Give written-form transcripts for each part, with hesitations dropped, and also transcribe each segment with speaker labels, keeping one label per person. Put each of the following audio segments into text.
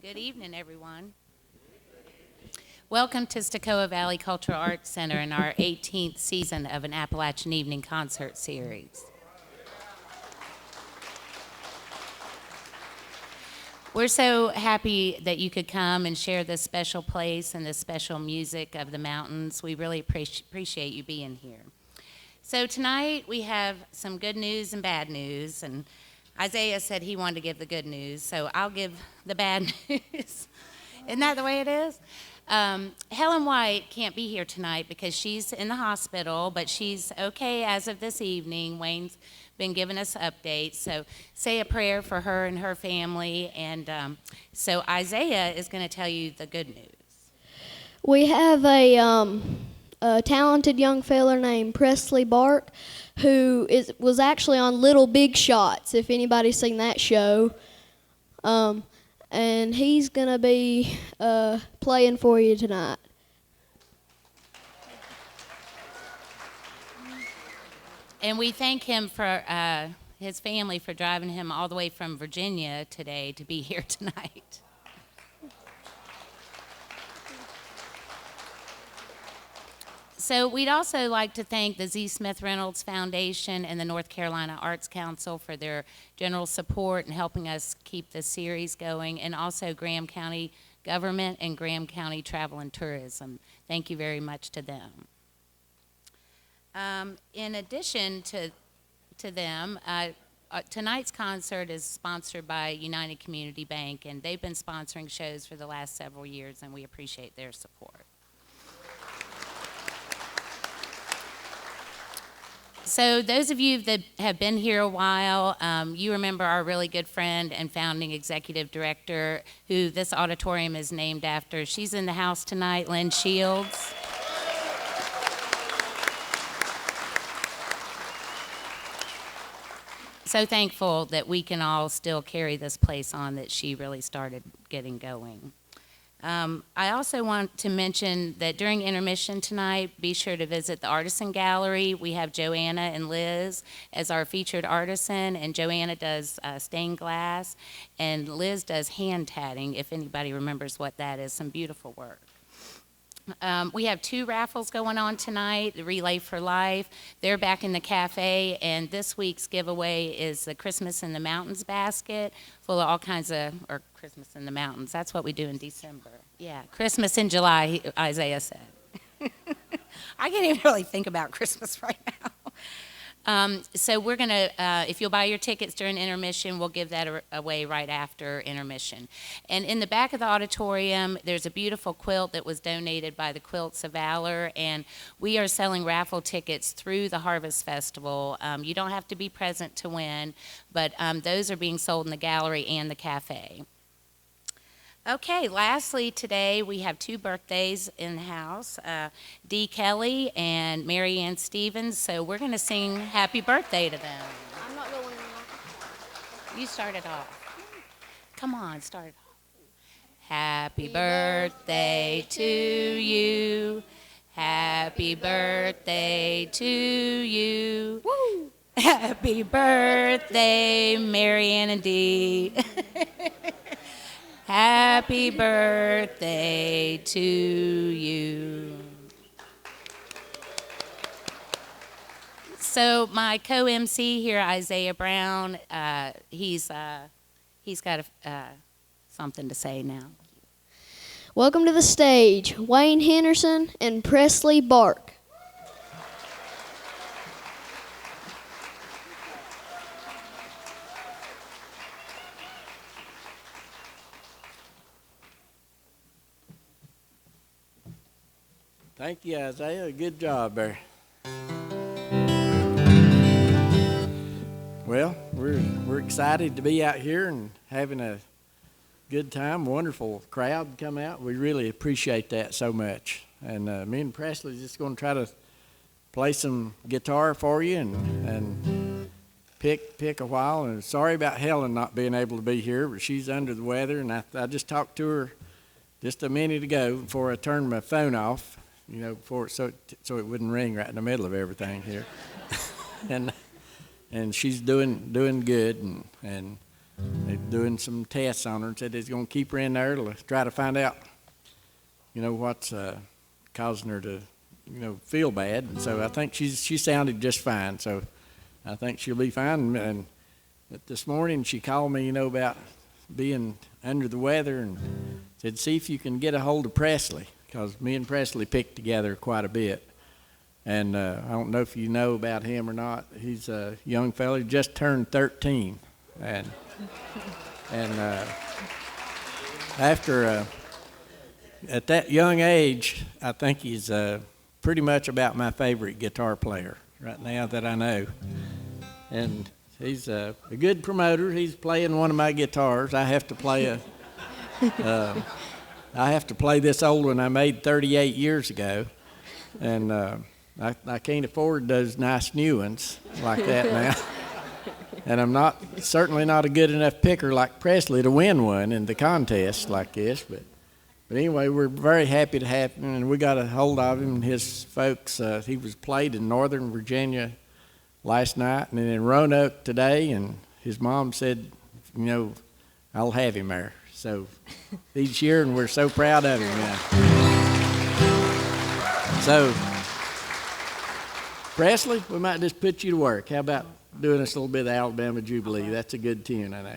Speaker 1: Good evening, everyone. Welcome to Stecoah Valley Cultural Arts Center in our 18th season of an Appalachian Evening Concert Series. We're so happy that you could come and share this special place and this special music of the mountains. We really appreciate you being here. So tonight we have some good news and bad news, and Isaiah said he wanted to give the good news, so I'll give the bad news. Isn't that the way it is? Helen White can't be here tonight because she's in the hospital, but she's okay as of this evening. Wayne's been giving us updates, so say a prayer for her and her family. And so Isaiah is going to tell you the good news.
Speaker 2: We have a talented young fella named Presley who was actually on Little Big Shots, if anybody's seen that show. And he's going to be playing for you tonight.
Speaker 1: And we thank him for his family for driving him all the way from Virginia today to be here tonight. So we'd also like to thank the Z. Smith Reynolds Foundation and the North Carolina Arts Council for their general support and helping us keep this series going, and also Graham County Government and Graham County Travel and Tourism. Thank you very much to them. In addition to them, tonight's concert is sponsored by United Community Bank, and they've been sponsoring shows for the last several years, and we appreciate their support. So those of you that have been here a while, you remember our really good friend and founding executive director, who this auditorium is named after. She's in the house tonight, Lynn Shields. So thankful that we can all still carry this place on that she really started getting going. I also want to mention that during intermission tonight, be sure to visit the Artisan Gallery. We have Joanna and Liz as our featured artisan, and Joanna does stained glass, and Liz does hand tatting, if anybody remembers what that is, some beautiful work. We have 2 raffles going on tonight, the Relay for Life. They're back in the cafe, and this week's giveaway is the Christmas in the Mountains basket, full of all kinds of, or Christmas in the Mountains, that's what we do in December. Yeah, Christmas in July, Isaiah said. I can't even really think about Christmas right now. So we're going to, if you'll buy your tickets during intermission, we'll give that away right after intermission. And in the back of the auditorium, there's a beautiful quilt that was donated by the Quilts of Valor, and we are selling raffle tickets through the Harvest Festival. You don't have to be present to win, but those are being sold in the gallery and the cafe. Okay, lastly today we have 2 birthdays in the house, Dee Kelly and Mary Ann Stevens, so we're going to sing happy birthday to them.
Speaker 2: I'm not going
Speaker 1: You start it off. Come on, start it off. Happy birthday to you. Happy birthday to you.
Speaker 2: Woo!
Speaker 1: Happy birthday, Mary Ann and Dee. Happy birthday to you. So my co-MC here, Isaiah Brown, he's got something to say now.
Speaker 2: Welcome to the stage, Wayne Henderson and Presley Bark.
Speaker 3: Thank you, Isaiah. Good job there. Well, we're excited to be out here and having a good time. Wonderful crowd come out. We really appreciate that so much. And me and Presley are just going to try to play some guitar for you and pick a while. And sorry about Helen not being able to be here, but she's under the weather. And I just talked to her just a minute ago before I turned my phone off. You know, before so it wouldn't ring right in the middle of everything here, and she's doing good, and they're doing some tests on her and said they're going to keep her in there to try to find out, what's causing her to, feel bad. And so I think she sounded just fine. So I think she'll be fine. And this morning she called me, about being under the weather and said, see if you can get a hold of Presley, because me and Presley picked together quite a bit. And I don't know if you know about him or not. He's a young fella. He just turned 13. And after at that young age, I think he's pretty much about my favorite guitar player right now that I know. And he's a good promoter. He's playing one of my guitars. I have to play this old one I made 38 years ago, and I can't afford those nice new ones like that now. And I'm certainly not a good enough picker like Presley to win one in the contest like this. But anyway, we're very happy to have him, and we got a hold of him and his folks. He was played in Northern Virginia last night and then in Roanoke today, and his mom said, I'll have him there. So each year, and we're so proud of him. So, Presley, we might just put you to work. How about doing us a little bit of Alabama Jubilee? That's a good tune, I know.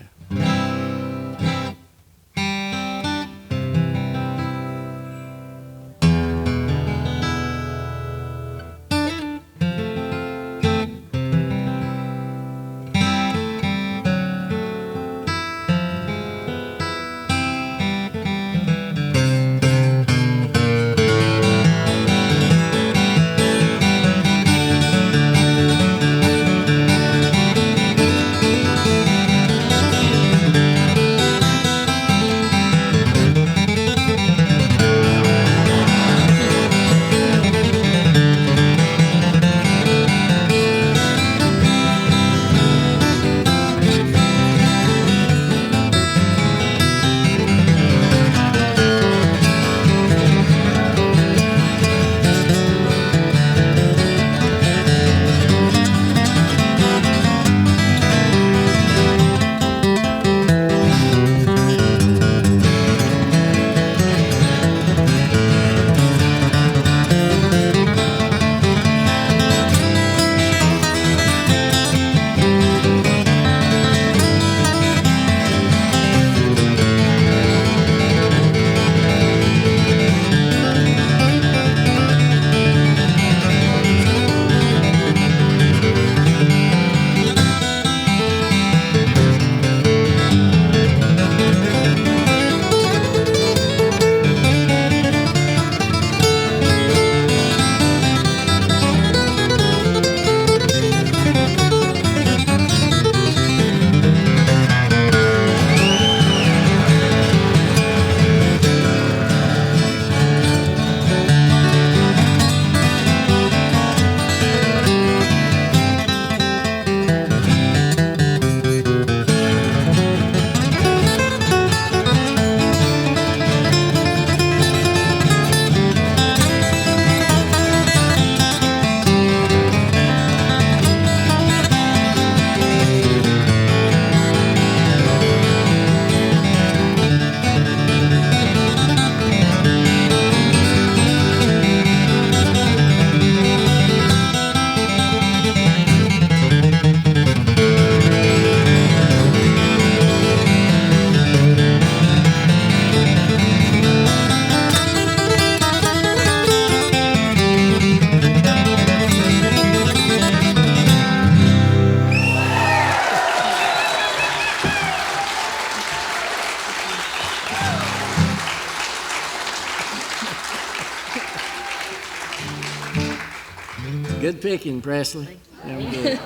Speaker 3: Good picking, Presley. Yeah, good.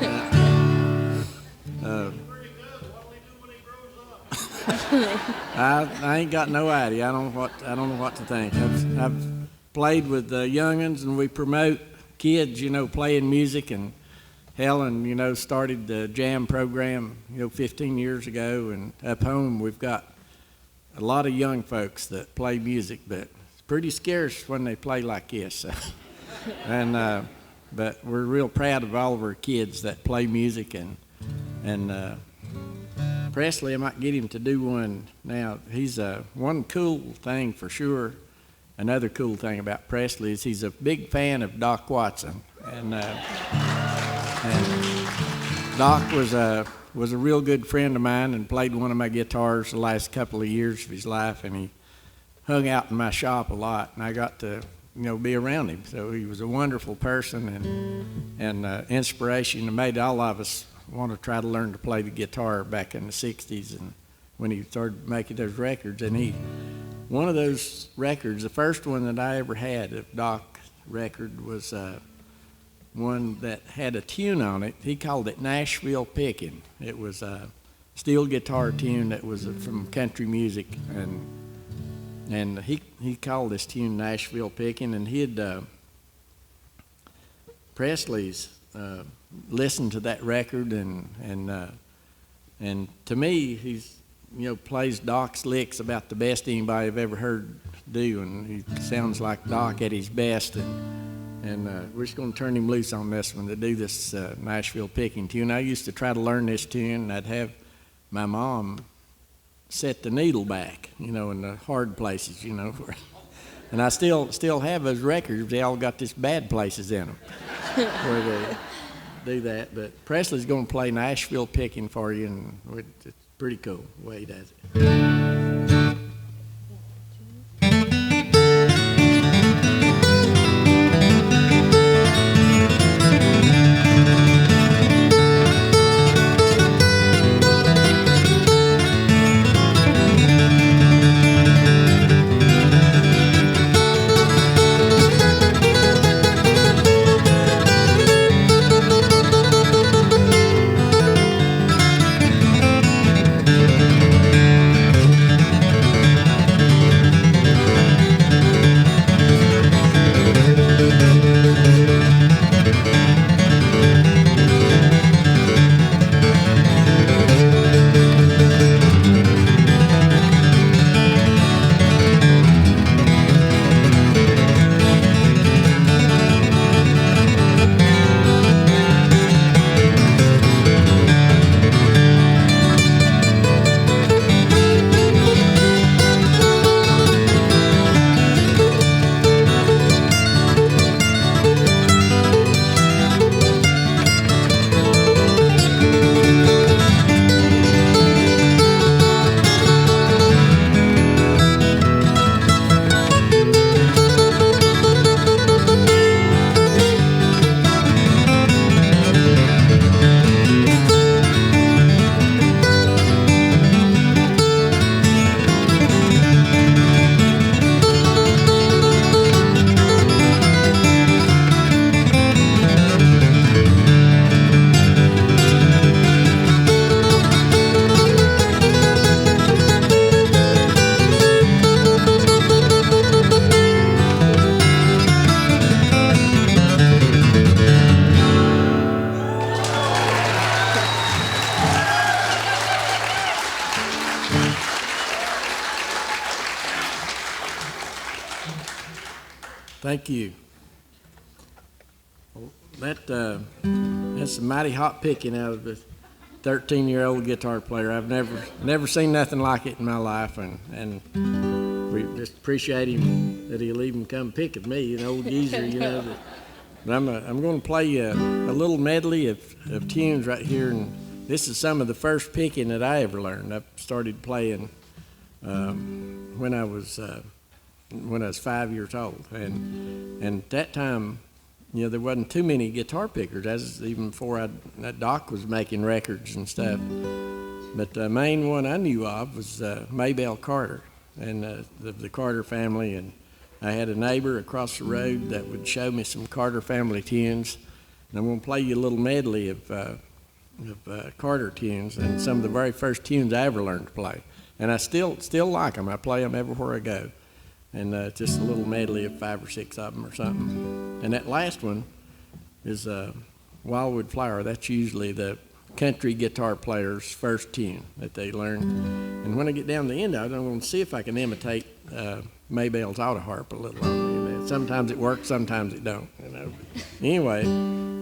Speaker 3: I ain't got no idea. I don't know what to think. I've played with the young'uns, and we promote kids, playing music. And Helen, started the jam program, 15 years ago. And up home, we've got a lot of young folks that play music, but it's pretty scarce when they play like this. So. And but we're real proud of all of our kids that play music, and Presley, I might get him to do one now. He's one cool thing for sure. Another cool thing about Presley is he's a big fan of Doc Watson, and Doc was a real good friend of mine and played one of my guitars the last couple of years of his life, and he hung out in my shop a lot, and I got to be around him. So he was a wonderful person and inspiration, and made all of us want to try to learn to play the guitar back in the 60s and when he started making those records. And one of those records, the first one that I ever had of Doc's record, was one that had a tune on it. He called it Nashville Pickin'. It was a steel guitar tune that was from country music, and he called this tune Nashville Pickin', and Presley's listened to that record, and to me, he's plays Doc's licks about the best anybody I've ever heard do, and he sounds like Doc at his best, and we're just going to turn him loose on this one to do this Nashville Pickin' tune. I used to try to learn this tune, and I'd have my mom set the needle back, in the hard places, and I still have those records. They all got this bad places in them where they do that. But Presley's going to play Nashville Pickin' for you, and it's pretty cool the way he does it. Thank you. Well, that's a mighty hot picking out of a 13-year-old guitar player. I've never seen nothing like it in my life, and we just appreciate him that he'll even come pick at me, an old geezer, But I'm going to play a little medley of tunes right here, and this is some of the first picking that I ever learned. I started playing when I was 5 years old, and at that time, there wasn't too many guitar pickers. That was even before that Doc was making records and stuff. But the main one I knew of was Maybelle Carter and the Carter family, and I had a neighbor across the road that would show me some Carter family tunes, and I'm going to play you a little medley of Carter tunes and some of the very first tunes I ever learned to play. And I still like them. I play them everywhere I go. And just a little medley of 5 or 6 of them or something. And that last one is Wildwood Flower. That's usually the country guitar player's first tune that they learn. And when I get down to the end of it, I'm going to see if I can imitate Maybelle's auto harp a little on it. Sometimes it works, sometimes it don't. Anyway,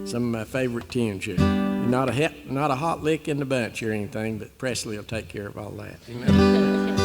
Speaker 3: some of my favorite tunes here. And not a hot lick in the bunch or anything, but Presley will take care of all that. You know?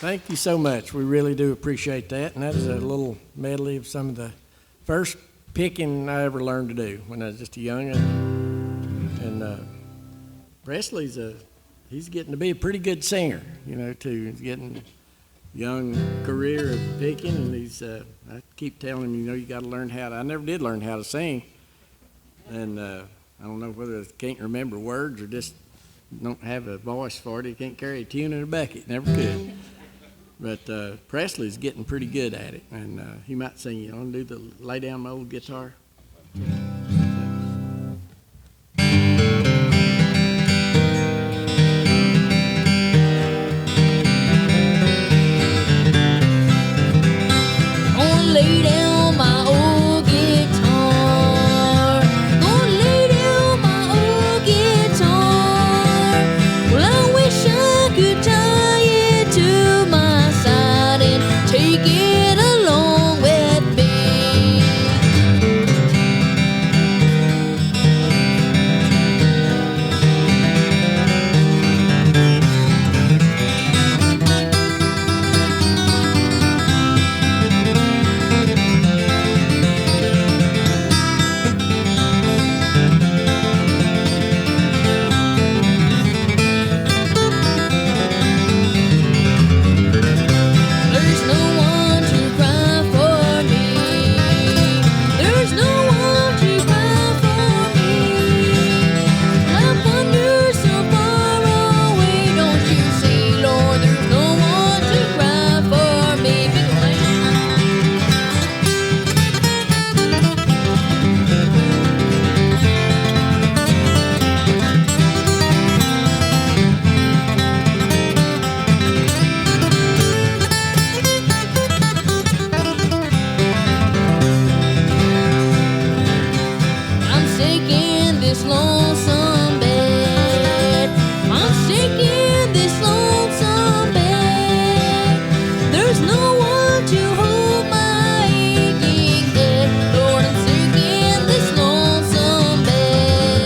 Speaker 3: Thank you so much. We really do appreciate that. And that is a little medley of some of the first picking I ever learned to do when I was just a young'un. And Presley's he's getting to be a pretty good singer, you know, too. He's getting a young career of picking, and I keep telling him, you know, you got to learn how to. I never did learn how to sing, and I don't know whether they can't remember words or just don't have a voice for it. He can't carry a tune in a bucket, never could. But Presley's getting pretty good at it, and he might sing. You want to do the Lay Down My Old Guitar?
Speaker 2: Lay down my old guitar. Gonna lay down my old guitar. Well, I wish I could tie it to my side and take it along with me. There's no one to cry for me. There's no one to cry for me. I wander so far away, don't you see, Lord? There's no one to cry for me. I'm sick in this lonesome bed. I'm sick in this lonesome bed. There's no one to hold my aching head. Lord, I'm sick in this lonesome bed.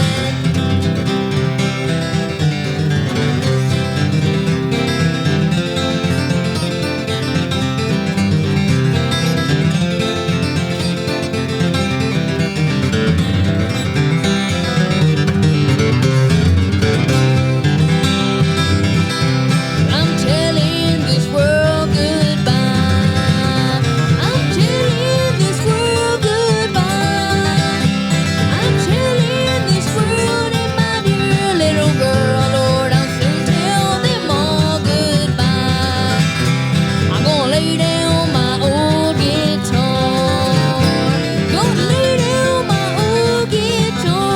Speaker 2: I'm telling this world goodbye. I'm telling this world goodbye. I'm telling this world and my dear little girl, Lord, I'll soon tell them all goodbye. I'm gonna lay down my old guitar. Gonna lay down my old guitar.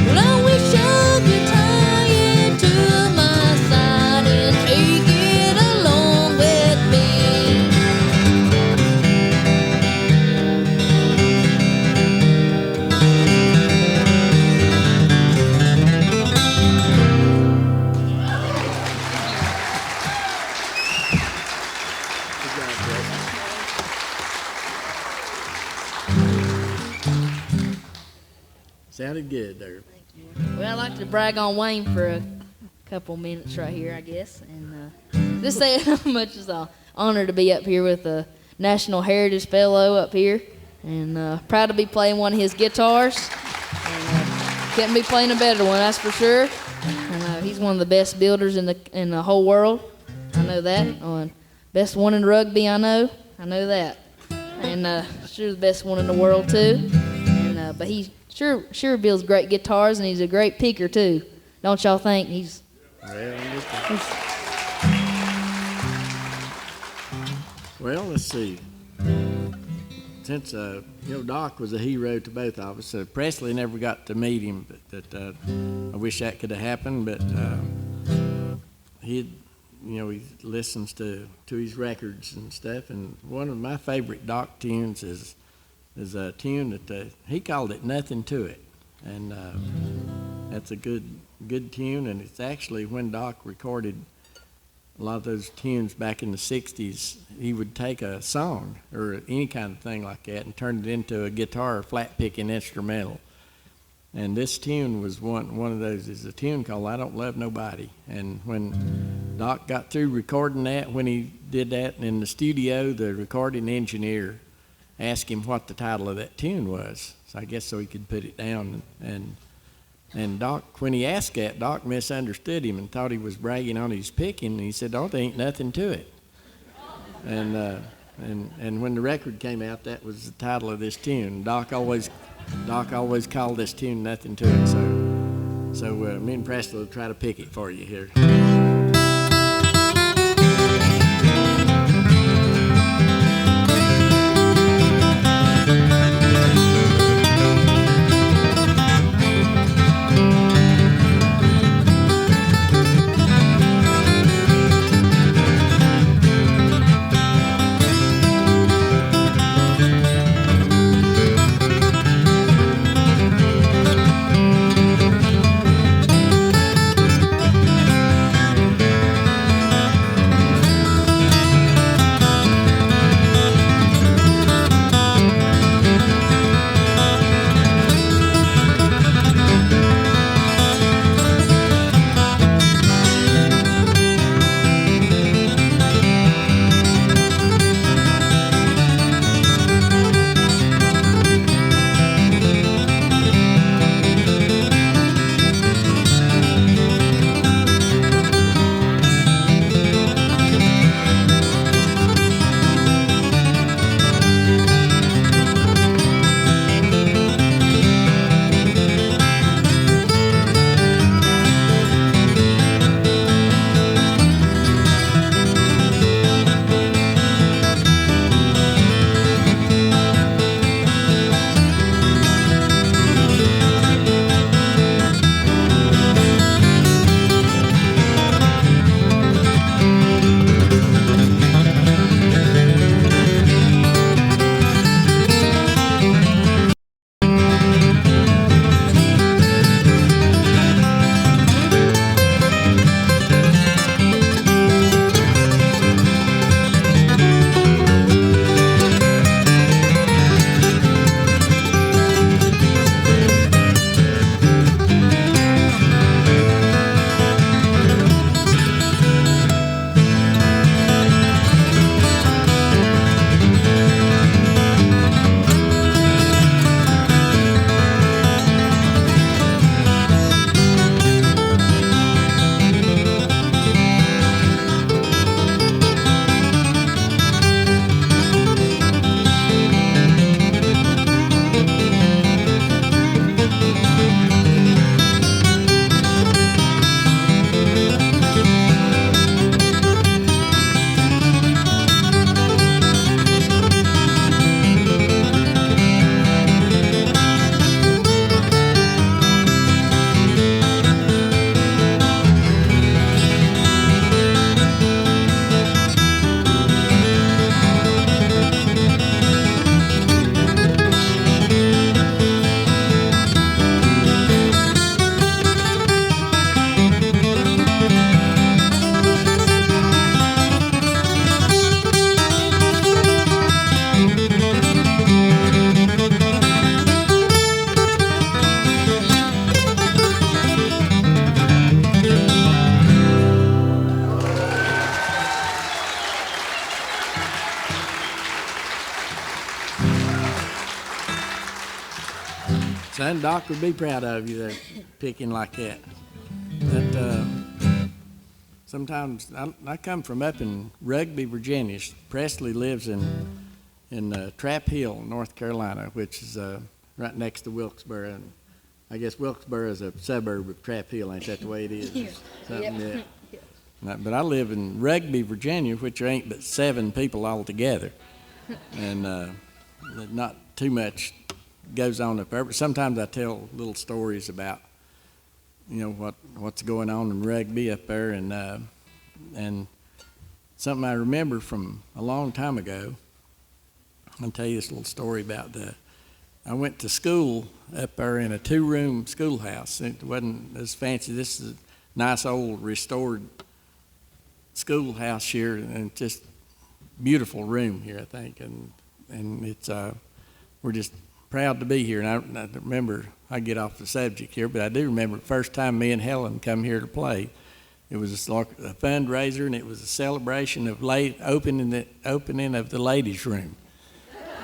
Speaker 2: Well, I wish I could tie it to my side and take it along with me.
Speaker 3: Good job, Presley. Sounded good there.
Speaker 4: Well, I'd like to brag on Wayne for a couple minutes right here, I guess, and just say how much it's an honor to be up here with a National Heritage Fellow up here, and proud to be playing one of his guitars. And couldn't be playing a better one, that's for sure. And he's one of the best builders in the whole world. I know that. Best one in rugby, I know that. And sure the best one in the world too. And but he sure builds great guitars, and he's a great picker too. Don't y'all think he's?
Speaker 3: Well, let's see. Since Doc was a hero to both of us, Presley never got to meet him, but I wish that could have happened. But he listens to his records and stuff. And one of my favorite Doc tunes is a tune that he called it "Nothing to It," and that's a good tune. And it's actually when Doc recorded a lot of those tunes back in the 60s, he would take a song or any kind of thing like that and turn it into a guitar or flat picking instrumental. And this tune was one of those. Is a tune called "I Don't Love Nobody." And when Doc got through recording that, when he did that in the studio, the recording engineer asked him what the title of that tune was. So I guess so he could put it down. And Doc, when he asked that, Doc misunderstood him and thought he was bragging on his picking. And he said, "Oh, there ain't nothing to it." And when the record came out, that was the title of this tune. Doc always Doc always called this tune Nothing to It, so me and Presley will try to pick it for you here. Son, Doc would be proud of you there, picking like that. But sometimes I come from up in Rugby, Virginia. Presley lives in Trap Hill, North Carolina, which is right next to Wilkesboro. And I guess Wilkesboro is a suburb of Trap Hill. Ain't that the way it is?
Speaker 4: Yeah.
Speaker 3: Something
Speaker 4: Yep.
Speaker 3: that. But I live in Rugby, Virginia, which there ain't but 7 people altogether, and not too much goes on up there. But sometimes I tell little stories about, what's going on in Rugby up there, and something I remember from a long time ago. I'll tell you this little story about I went to school up there in a 2-room schoolhouse. It wasn't as fancy. This is a nice old restored schoolhouse here, and just beautiful room here, I think, and it's we're just proud to be here. And I remember, I get off the subject here, but I do remember the first time me and Helen come here to play. It was like a fundraiser, and it was a celebration of opening of the ladies' room,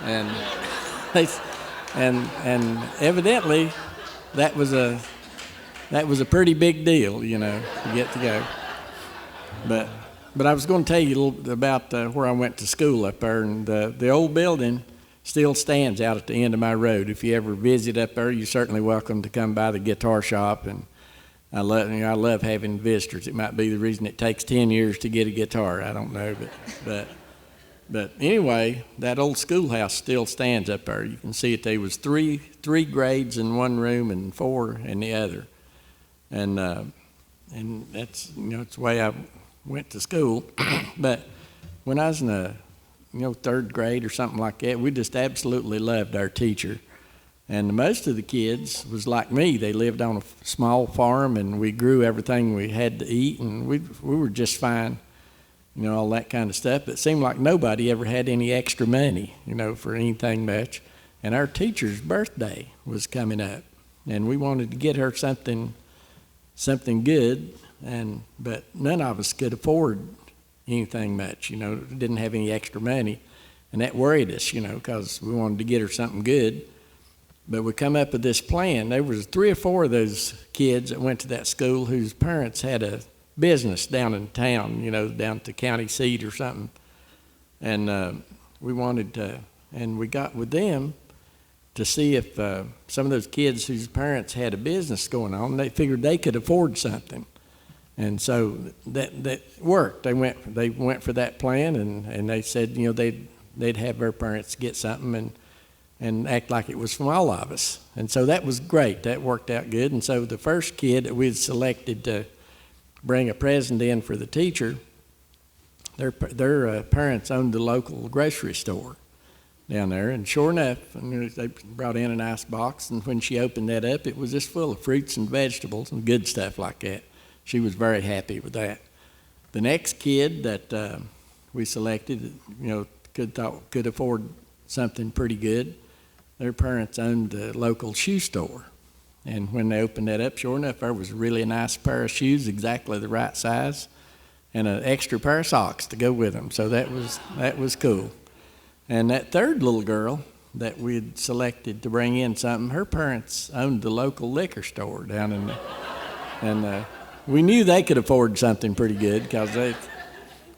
Speaker 3: and and evidently that was a pretty big deal, to get to go. But I was going to tell you a little about where I went to school up there, and the old building still stands out at the end of my road. If you ever visit up there, you're certainly welcome to come by the guitar shop. And I love having visitors. It might be the reason it takes 10 years to get a guitar. I don't know, but anyway, that old schoolhouse still stands up there. You can see it. There was three grades in one room and 4 in the other, and that's it's the way I went to school. But when I was in the 3rd grade or something like that, we just absolutely loved our teacher. And most of the kids was like me. They lived on a small farm, and we grew everything we had to eat, and we were just fine, all that kind of stuff. But it seemed like nobody ever had any extra money, for anything much. And our teacher's birthday was coming up, and we wanted to get her something good, but none of us could afford anything much, didn't have any extra money. And that worried us, because we wanted to get her something good. But we come up with this plan. There was 3 or 4 of those kids that went to that school whose parents had a business down in town, down at the county seat or something. And we wanted to, and we got with them to see if some of those kids whose parents had a business going on, they figured they could afford something. And so that worked. They went for that plan, and they said, they'd have their parents get something and act like it was from all of us. And so that was great. That worked out good. And so the first kid that we'd selected to bring a present in for the teacher, their parents owned the local grocery store down there. And sure enough, they brought in a nice box, and when she opened that up, it was just full of fruits and vegetables and good stuff like that. She was very happy with that. The next kid that we selected, could afford something pretty good. Their parents owned the local shoe store. And when they opened that up, sure enough, there was really a nice pair of shoes, exactly the right size, and an extra pair of socks to go with them. So that was cool. And that third little girl that we'd selected to bring in something, her parents owned the local liquor store down in there. And we knew they could afford something pretty good because but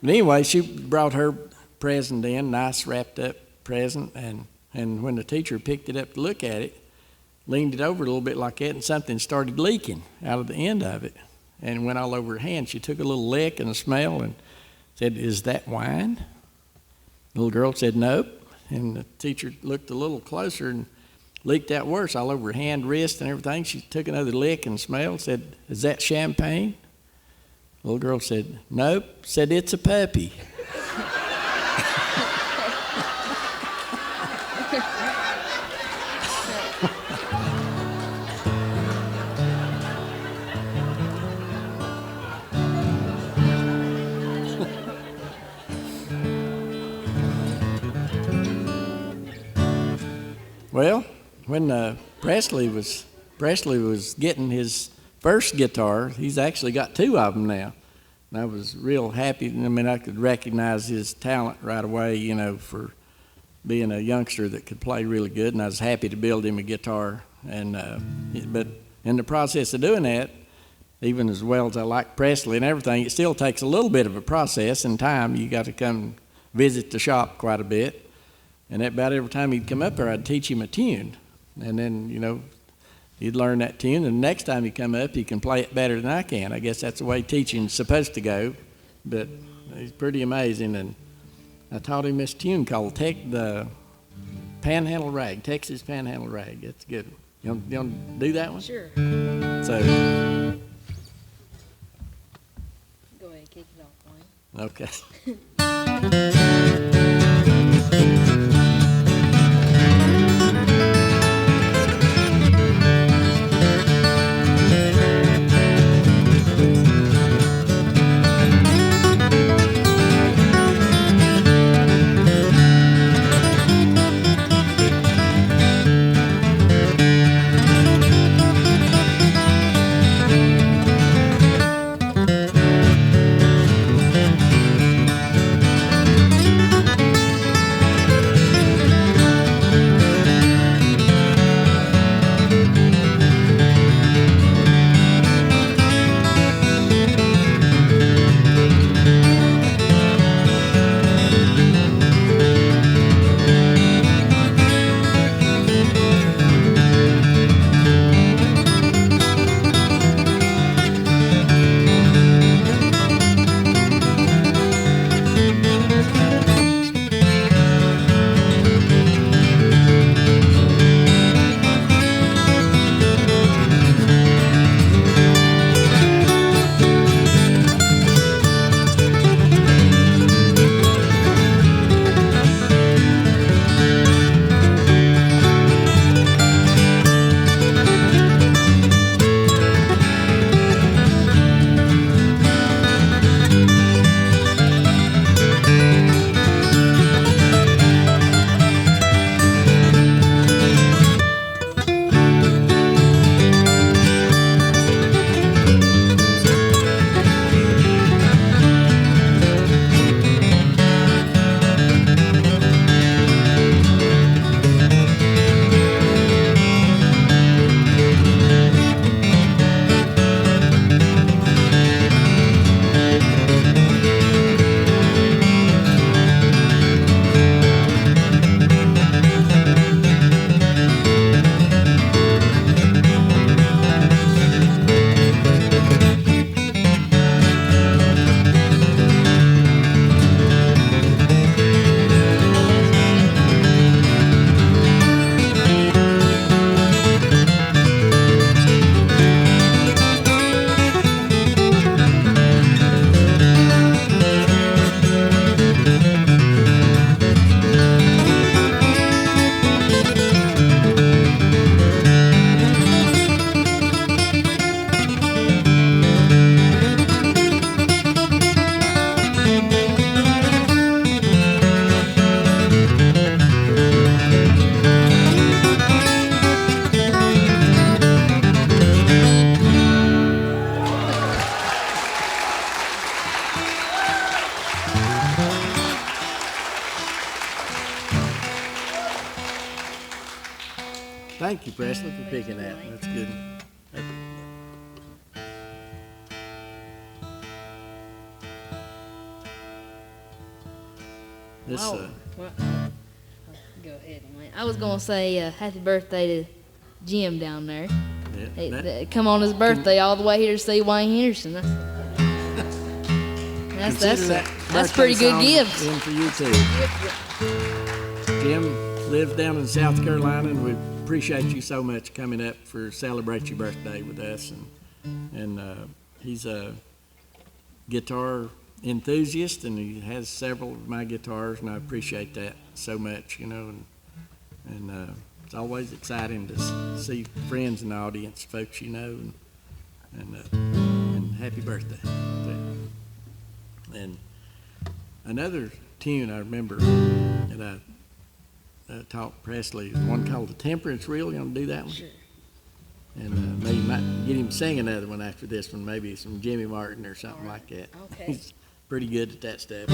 Speaker 3: anyway, she brought her present in, nice wrapped up present, and when the teacher picked it up to look at it, leaned it over a little bit like that, and something started leaking out of the end of it, and went all over her hand. She took a little lick and a smell and said, "Is that wine?" The little girl said, "Nope." And the teacher looked a little closer and leaked out worse all over her hand, wrist, and everything. She took another lick and smelled, said, "Is that champagne?" The little girl said, "Nope." Said, "It's a puppy." Well, when Presley was getting his first guitar, he's actually got 2 of them now. And I was real happy. I mean, I could recognize his talent right away, for being a youngster that could play really good. And I was happy to build him a guitar. And but in the process of doing that, even as well as I like Presley and everything, it still takes a little bit of a process and time. You got to come visit the shop quite a bit. And about every time he'd come up there, I'd teach him a tune. And then, he'd learn that tune. And the next time he come up, he can play it better than I can. I guess that's the way teaching's supposed to go. But he's pretty amazing. And I taught him this tune called the Panhandle Rag, Texas Panhandle Rag. That's good. You want to do that one?
Speaker 4: Sure.
Speaker 3: So,
Speaker 4: Go ahead, kick it off, Wayne.
Speaker 3: okay. Thank you, Presley, for picking that. That's good. This,
Speaker 4: Well, go ahead, man. I was gonna say happy birthday to Jim down there.
Speaker 3: yeah,
Speaker 4: Hey,
Speaker 3: that-
Speaker 4: come on his birthday all the way here to see Wayne Henderson.
Speaker 3: consider that
Speaker 4: That's
Speaker 3: birthday
Speaker 4: pretty good
Speaker 3: song
Speaker 4: gift.
Speaker 3: in for you too. Jim lives down in South Carolina, and we appreciate you so much coming up for celebrate your birthday with us. And he's a guitar enthusiast, and he has several of my guitars, and I appreciate that so much, you know. And it's always exciting to see friends in the audience, folks you know, and happy birthday. And another tune I remember that I taught Presley is one called "The Temperance Reel." You want to do that one?
Speaker 4: Sure.
Speaker 3: And maybe you might get him to sing another one after this one, maybe some Jimmy Martin or something like that.
Speaker 4: Okay.
Speaker 3: He's pretty good at that stuff.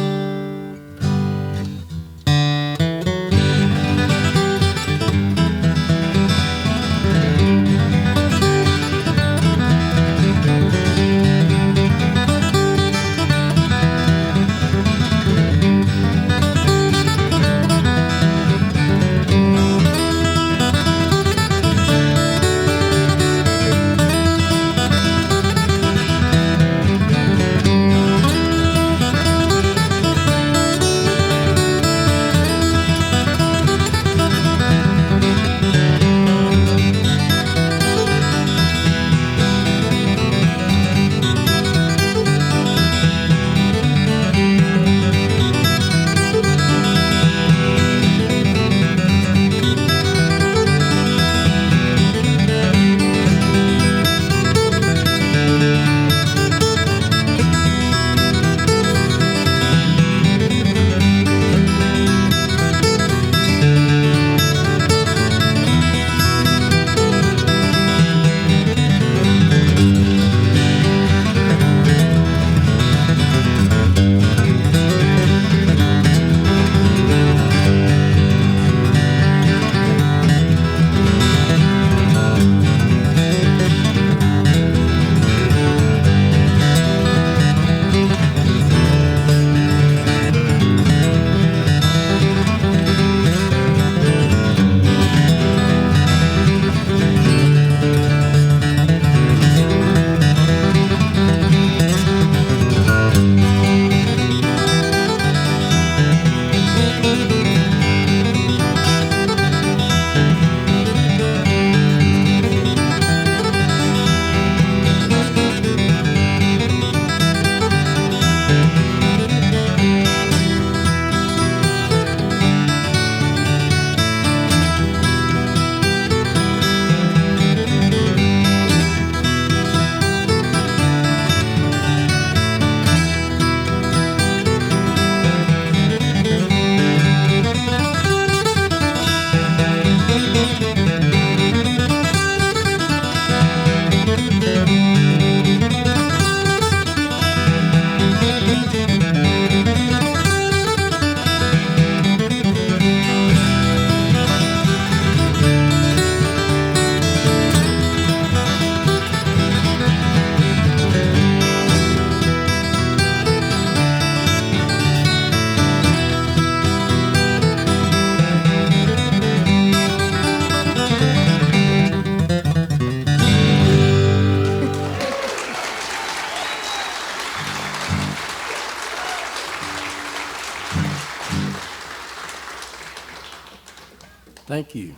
Speaker 3: Thank you.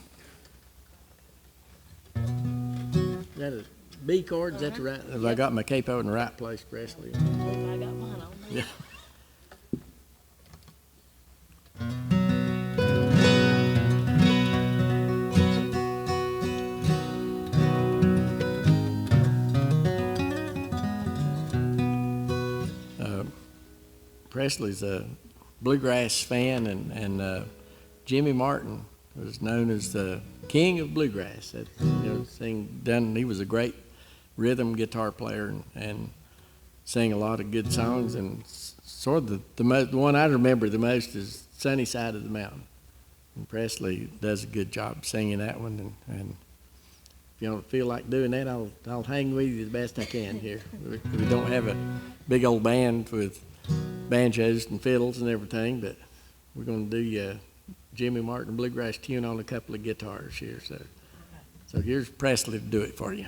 Speaker 3: Is that a B chord? Is that the right? Have I got my capo in the right place, Presley?
Speaker 4: I got mine on.
Speaker 3: Yeah. Presley's a bluegrass fan, and Jimmy Martin was known as the king of bluegrass. That, he was a great rhythm guitar player and sang a lot of good songs. And sort of the one I remember the most is "Sunny Side of the Mountain." And Presley does a good job singing that one, and you don't feel like doing that, I'll hang with you the best I can here. We don't have a big old band with banjos and fiddles and everything, but we're going to do Jimmy Martin Bluegrass tune on a couple of guitars here. So here's Presley to do it for you.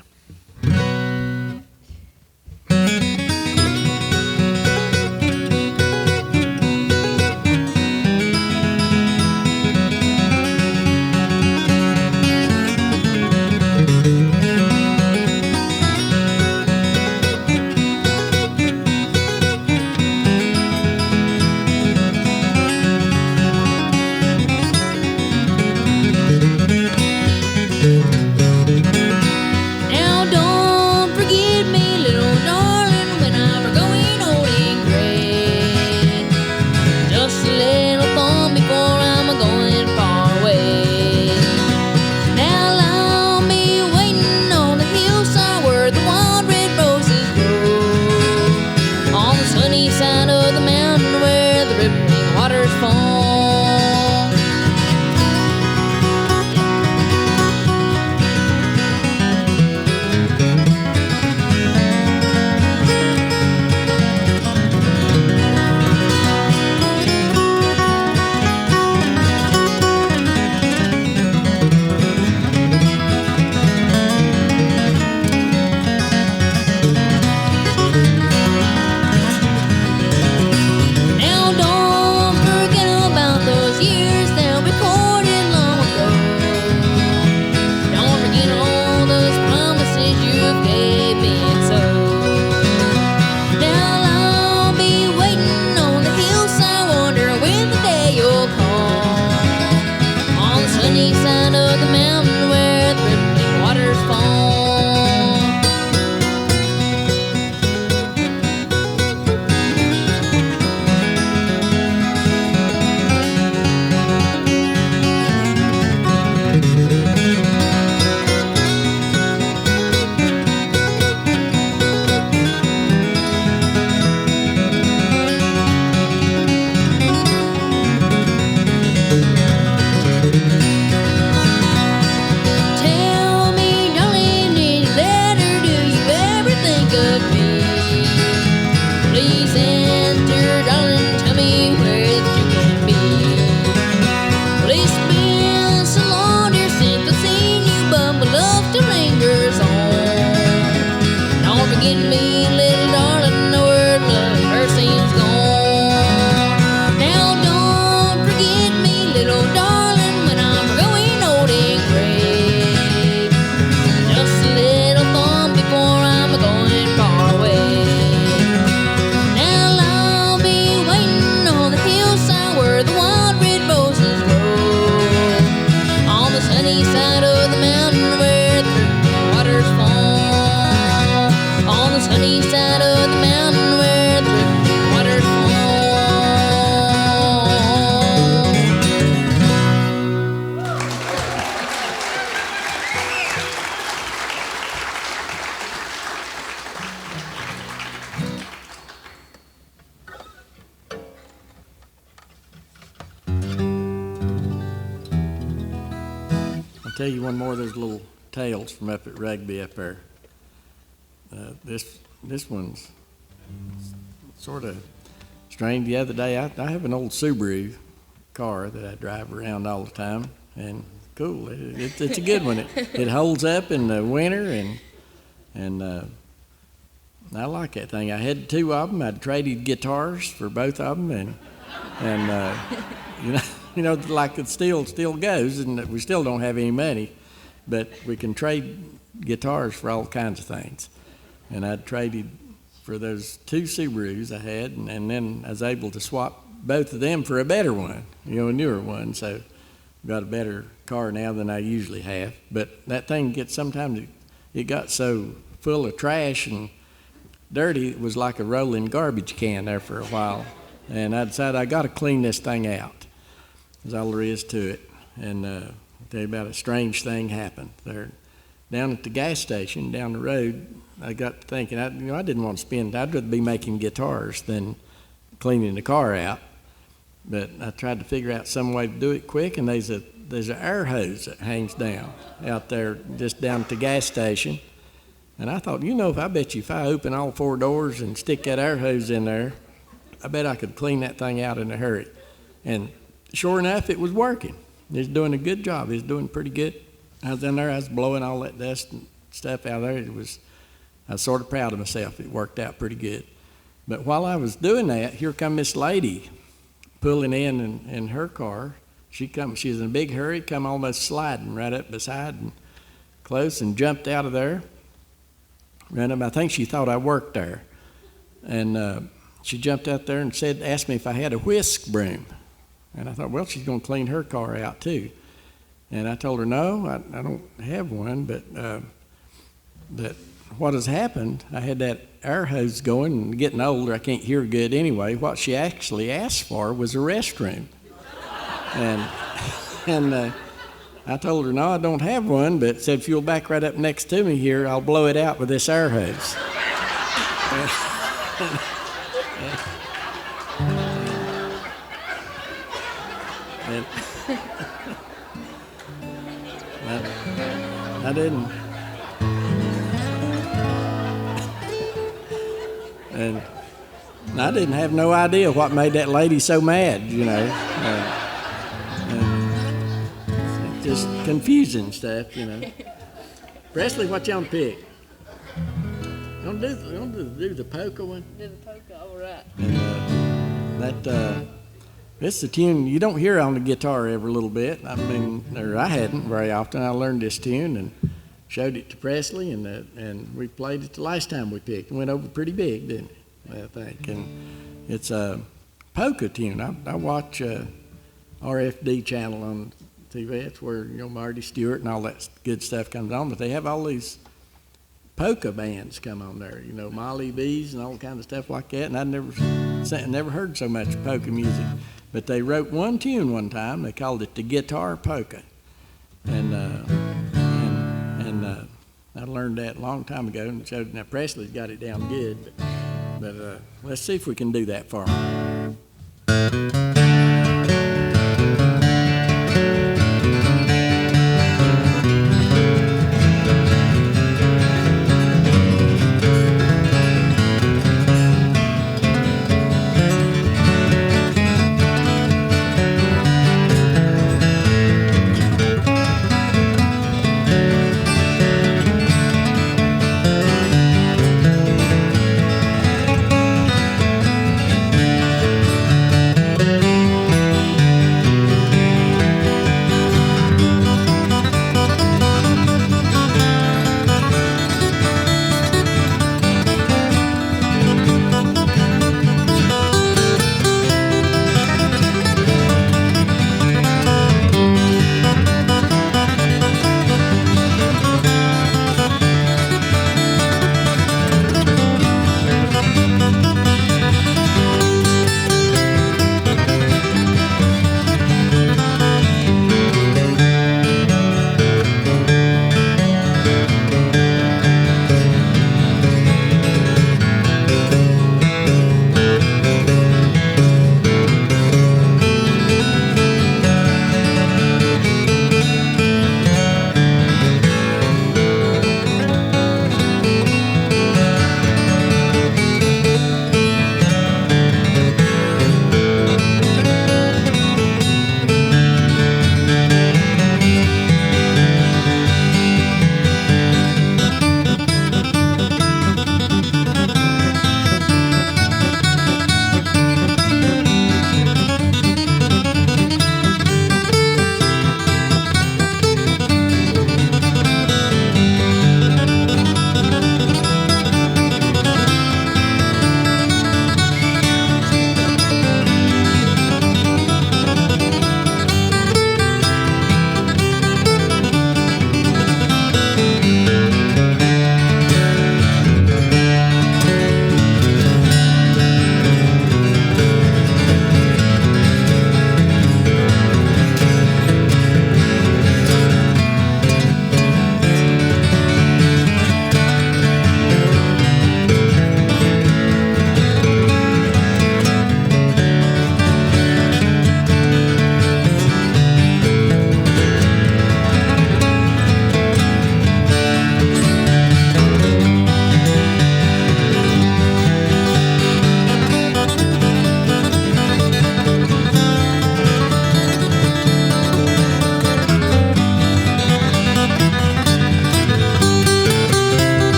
Speaker 3: Tell you one more of those little tales from up at Rugby up there. This one's sort of strange. The other day, I have an old Subaru car that I drive around all the time, and cool. It's a good one. It holds up in the winter, and I like that thing. I had two of them. I'd traded guitars for both of them, and you know, like it still goes, and we still don't have any money, but we can trade guitars for all kinds of things. And I traded for those two Subarus I had, and then I was able to swap both of them for a better one, a newer one. So I've got a better car now than I usually have. But that thing sometimes it got so full of trash and dirty, it was like a rolling garbage can there for a while. And I decided I got to clean this thing out. That's all there is to it. And I'll tell you about a strange thing happened there. Down at the gas station down the road, I got to thinking, I didn't want to spend, I'd rather be making guitars than cleaning the car out. But I tried to figure out some way to do it quick, and there's a there's an air hose that hangs down out there, just down at the gas station. And I thought, I bet you if I open all 4 doors and stick that air hose in there, I bet I could clean that thing out in a hurry. And sure enough, it was working. It was doing a good job. It was doing pretty good. I was in there, I was blowing all that dust and stuff out of there. I was sort of proud of myself. It worked out pretty good. But while I was doing that, here come this lady pulling in her car. She was in a big hurry, come almost sliding right up beside and close, and jumped out of there. Ran up. I think she thought I worked there. And she jumped out there and asked me if I had a whisk broom. And I thought, well, she's going to clean her car out too. And I told her, no, I don't have one, but what has happened, I had that air hose going, and getting older, I can't hear good anyway. What she actually asked for was a restroom. And I told her, no, I don't have one, but said, if you'll back right up next to me here, I'll blow it out with this air hose. I didn't. And I didn't have no idea what made that lady so mad, just confusing stuff, Presley, what you gonna pick? You gonna do the polka one?
Speaker 4: Do the polka, all right.
Speaker 3: And this is a tune you don't hear on the guitar every little bit. I hadn't very often. I learned this tune and showed it to Presley, and we played it the last time we picked. It went over pretty big, didn't it? I think. And it's a polka tune. I watch RFD channel on TV. It's where Marty Stewart and all that good stuff comes on. But they have all these polka bands come on there. Molly B's and all kinds of stuff like that. And I'd never heard so much polka music. But they wrote one tune one time. They called it the Guitar Polka, and I learned that a long time ago. And showed now Presley's got it down good. But let's see if we can do that for him.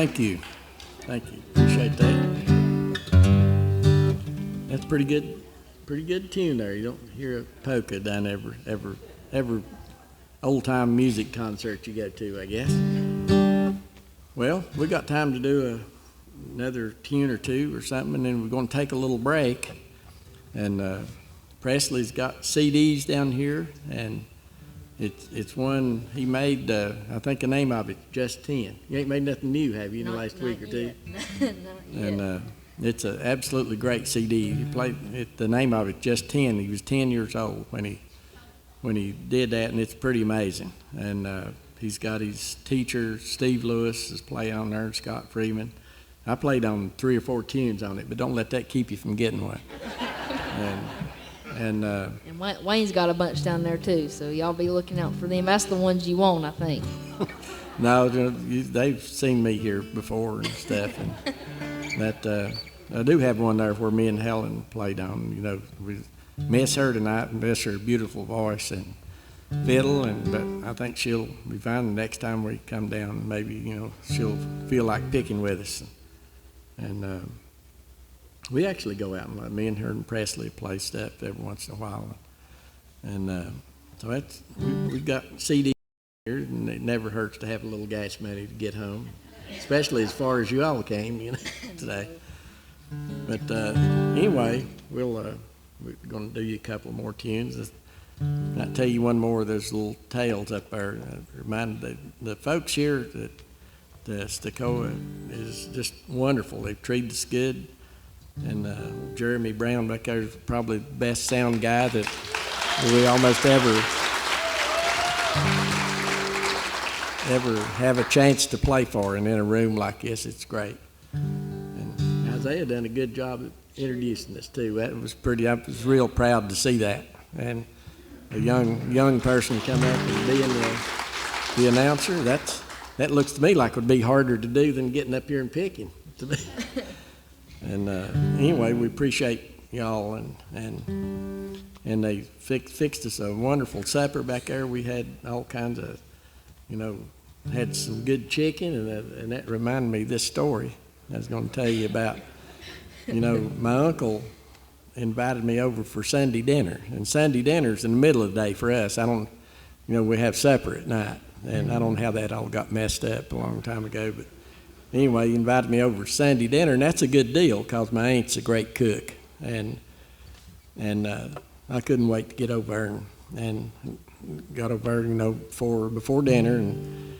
Speaker 3: Thank you. Thank you. Appreciate that. That's pretty good tune there. You don't hear a polka down every old-time music concert you go to, I guess. Well, we got time to do another tune or two or something, and then we're going to take a little break. And Presley's got CDs down here, and it's one he made. I think the name of it, Just 10. You ain't made nothing new, have you, in the last week or two?
Speaker 4: Not yet.
Speaker 3: And it's an absolutely great CD. He played it, the name of it, Just 10. He was 10 years old when he did that, and it's pretty amazing. And he's got his teacher, Steve Lewis, is playing on there, Scott Freeman. I played on 3 or 4 tunes on it, but don't let that keep you from getting one. And
Speaker 4: Wayne's got a bunch down there too, so y'all be looking out for them. That's the ones you want, I think.
Speaker 3: No, they've seen me here before and stuff, and that I do have one there where me and Helen played on. You know, we miss her tonight, miss her beautiful voice and fiddle, but I think she'll be fine the next time we come down. Maybe she'll feel like picking with us, and we actually go out and me and her and Presley play stuff every once in a while, and so that's we've got CD here, and it never hurts to have a little gas money to get home, especially as far as you all came, today. But anyway, we're going to do you a couple more tunes. I'll tell you one more of those little tales up there. Reminded the folks here that the Stecoah is just wonderful. They've treated us good. And Jeremy Brown back there is probably the best sound guy that we almost ever have a chance to play for. And in a room like this, it's great. And Isaiah done a good job of introducing us too. That was pretty. I was real proud to see that. And a young person come up and being the announcer, that looks to me like it would be harder to do than getting up here and picking. And anyway, we appreciate y'all, and they fixed us a wonderful supper back there. We had all kinds of, had some good chicken, and that reminded me of this story I was going to tell you about. My uncle invited me over for Sunday dinner, and Sunday dinner's in the middle of the day for us. We have supper at night, and I don't know how that all got messed up a long time ago, but anyway, he invited me over for Sunday dinner, and that's a good deal because my aunt's a great cook, and I couldn't wait to get over there and got over there, before dinner, and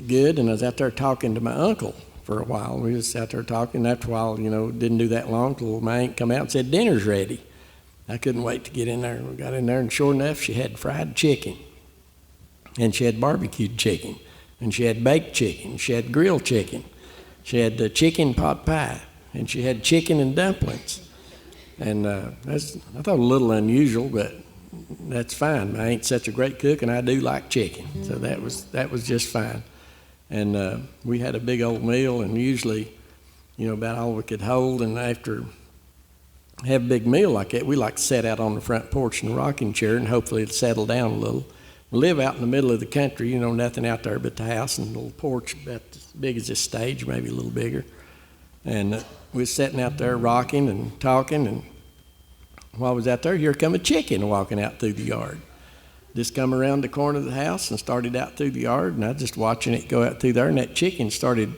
Speaker 3: good, and I was out there talking to my uncle for a while. We was out there talking, and after a while, didn't do that long till my aunt come out and said, dinner's ready. I couldn't wait to get in there. We got in there, and sure enough, she had fried chicken, and she had barbecued chicken, and she had baked chicken, she had grilled chicken, she had the chicken pot pie, and she had chicken and dumplings. And I thought a little unusual, but that's fine. My aunt's such a great cook, and I do like chicken, so that was just fine. And we had a big old meal, and usually, about all we could hold. And after have a big meal like that, we like to sit out on the front porch in a rocking chair, and hopefully it'll settle down a little. We live out in the middle of the country, nothing out there but the house and a little porch about as big as this stage, maybe a little bigger. And we was sitting out there rocking and talking, and while I was out there, here come a chicken walking out through the yard. Just come around the corner of the house and started out through the yard, and I was just watching it go out through there, and that chicken started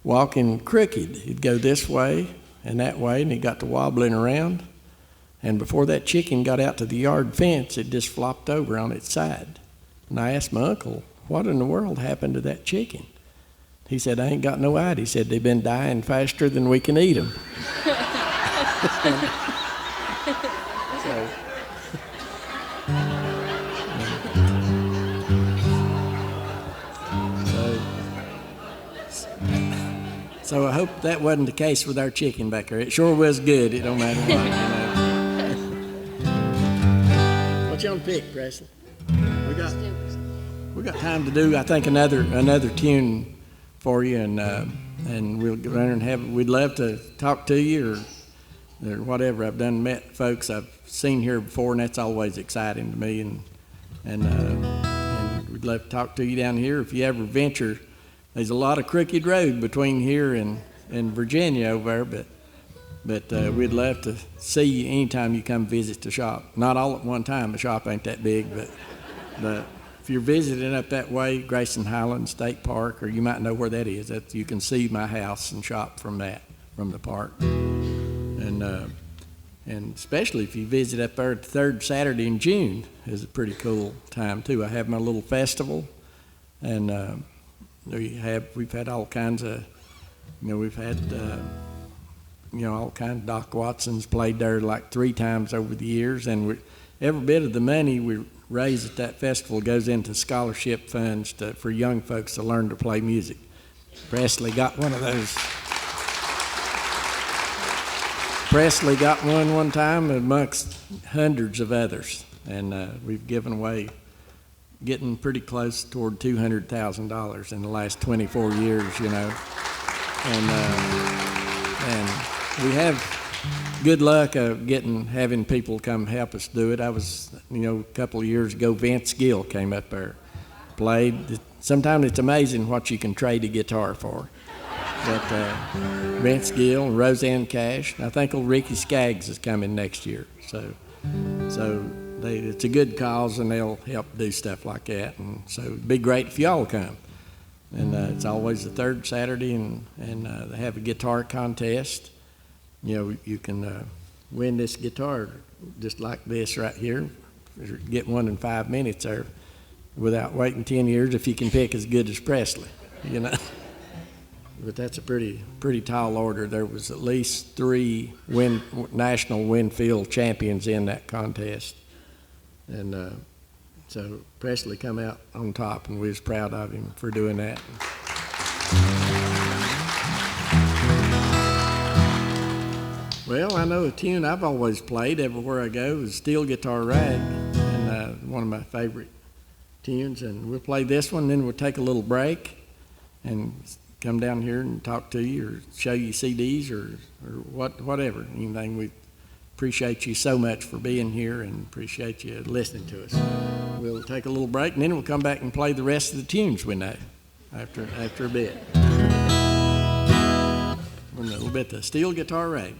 Speaker 3: walking crooked. He'd go this way and that way, and he got to wobbling around. And before that chicken got out to the yard fence, it just flopped over on its side. And I asked my uncle, what in the world happened to that chicken? He said, I ain't got no idea. He said, they've been dying faster than we can eat them. So I hope that wasn't the case with our chicken back there. It sure was good. It don't matter what, What you on pick, Presley? We got time to do, I think, another tune for you, and we'll go around and have. We'd love to talk to you or whatever. I've met folks I've seen here before, and that's always exciting to me. And we'd love to talk to you down here if you ever venture there's a lot of crooked road between here and Virginia over there, but we'd love to see you anytime you come visit the shop. Not all at one time, the shop ain't that big, but if you're visiting up that way, Grayson Highland State Park, or you might know where that is, you can see my house and shop from the park. And especially if you visit up there the third Saturday in June is a pretty cool time too. I have my little festival, and we've had all kinds of, we've had all kinds of Doc Watson's played there like 3 times over the years, and every bit of the money we raise at that festival goes into scholarship funds for young folks to learn to play music. Presley got one of those. Presley got one time amongst hundreds of others, and we've given away, getting pretty close toward $200,000 in the last 24 years, and we have good luck of having people come help us do it. I was, a couple of years ago, Vince Gill came up there, played. Sometimes it's amazing what you can trade a guitar for. But Vince Gill and Roseanne Cash, I think old Ricky Skaggs is coming next year. So it's a good cause, and they'll help do stuff like that. And so it'd be great if y'all come. And it's always the third Saturday, and they have a guitar contest. You can win this guitar just like this right here. Get one in 5 minutes there without waiting 10 years if you can pick as good as Presley, But that's a pretty tall order. There was at least 3 national Winfield champions in that contest. And so Presley come out on top, and we was proud of him for doing that. Well, I know a tune I've always played everywhere I go is Steel Guitar Rag, and one of my favorite tunes. And we'll play this one, then we'll take a little break and come down here and talk to you or show you CDs or whatever, anything. We appreciate you so much for being here and appreciate you listening to us. We'll take a little break, and then we'll come back and play the rest of the tunes we know after a bit. A little bit of Steel Guitar Rag.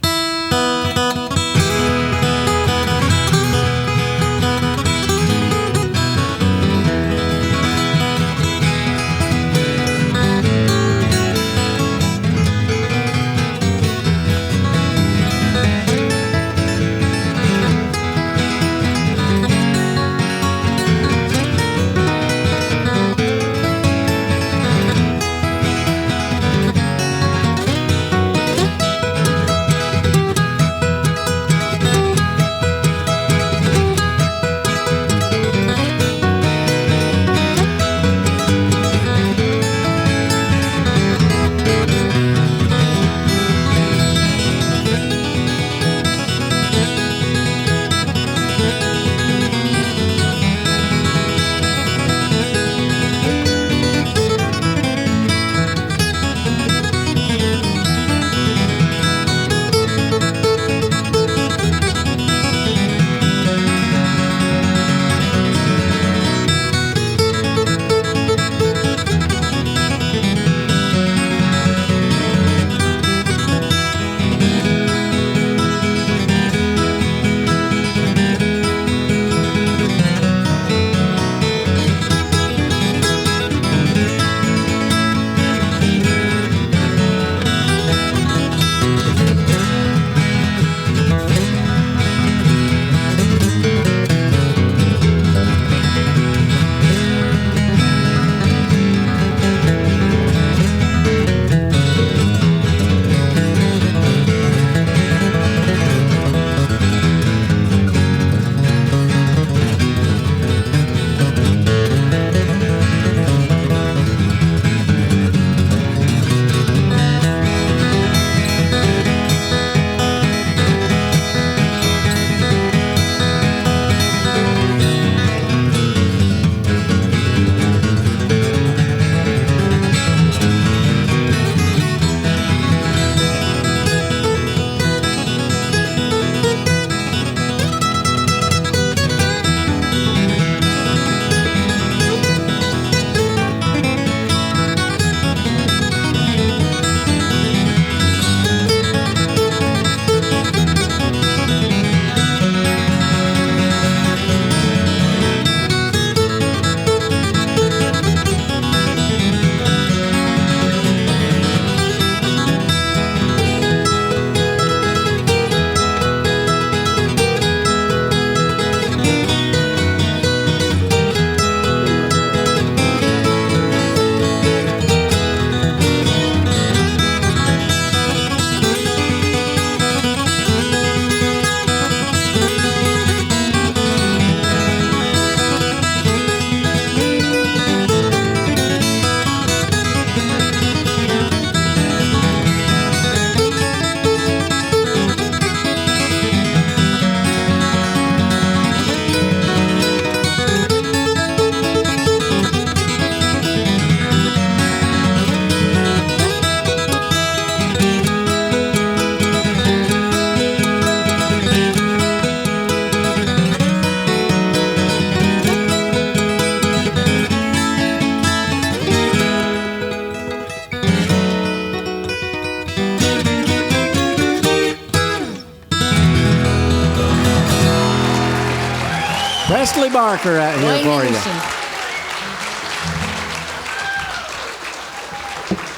Speaker 3: Presley Barker out here
Speaker 4: Wayne
Speaker 3: for
Speaker 4: Henderson.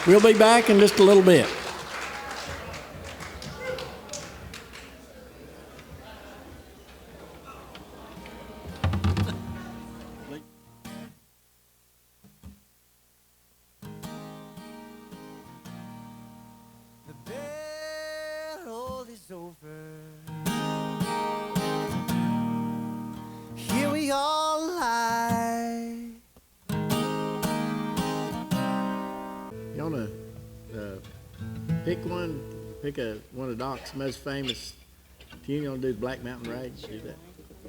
Speaker 3: you. We'll be back in just a little bit.
Speaker 5: The battle is over. Here we all lie.
Speaker 3: You want to pick one of Doc's most famous tune? You want to do Black Mountain Rage? Do that.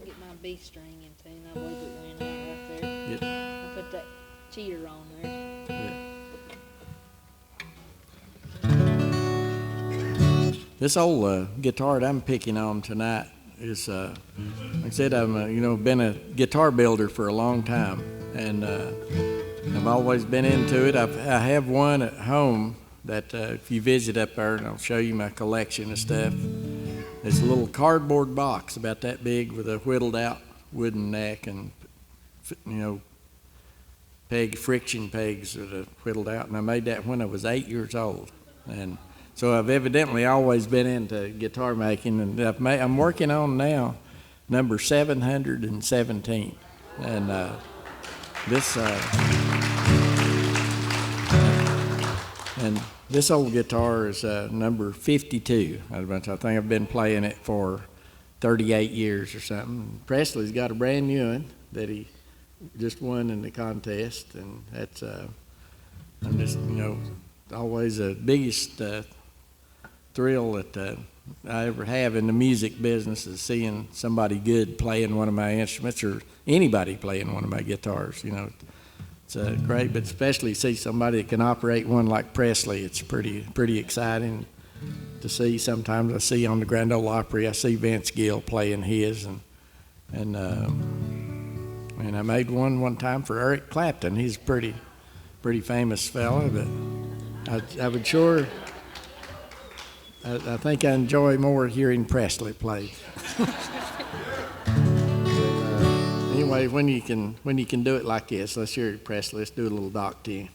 Speaker 4: Get my B string in tune. I believe it went out right there.
Speaker 3: Get,
Speaker 4: I put that cheater on there.
Speaker 3: yeah. This old guitar that I'm picking on tonight is, like I said, I'm been a guitar builder for a long time, and I've always been into it. I have one at home that if you visit up there, and I'll show you my collection of stuff. It's a little cardboard box about that big with a whittled out wooden neck and friction pegs that are whittled out, and I made that when I was 8 years old, and so I've evidently always been into guitar making, and I'm working on now number 717, and this old guitar is number 52. I think I've been playing it for 38 years or something. Presley's got a brand new one that he just won in the contest, and that's I'm just always the biggest thrill that I ever have in the music business is seeing somebody good playing one of my instruments, or anybody playing one of my guitars. It's great, but especially see somebody that can operate one like Presley. It's pretty exciting to see. Sometimes I see on the Grand Ole Opry, I see Vince Gill playing his, and I made one time for Eric Clapton. He's a pretty famous fella, but I would sure. I think I enjoy more hearing Presley play. Anyway, when you can do it like this, let's hear it, Presley. Let's do a little Doc tune.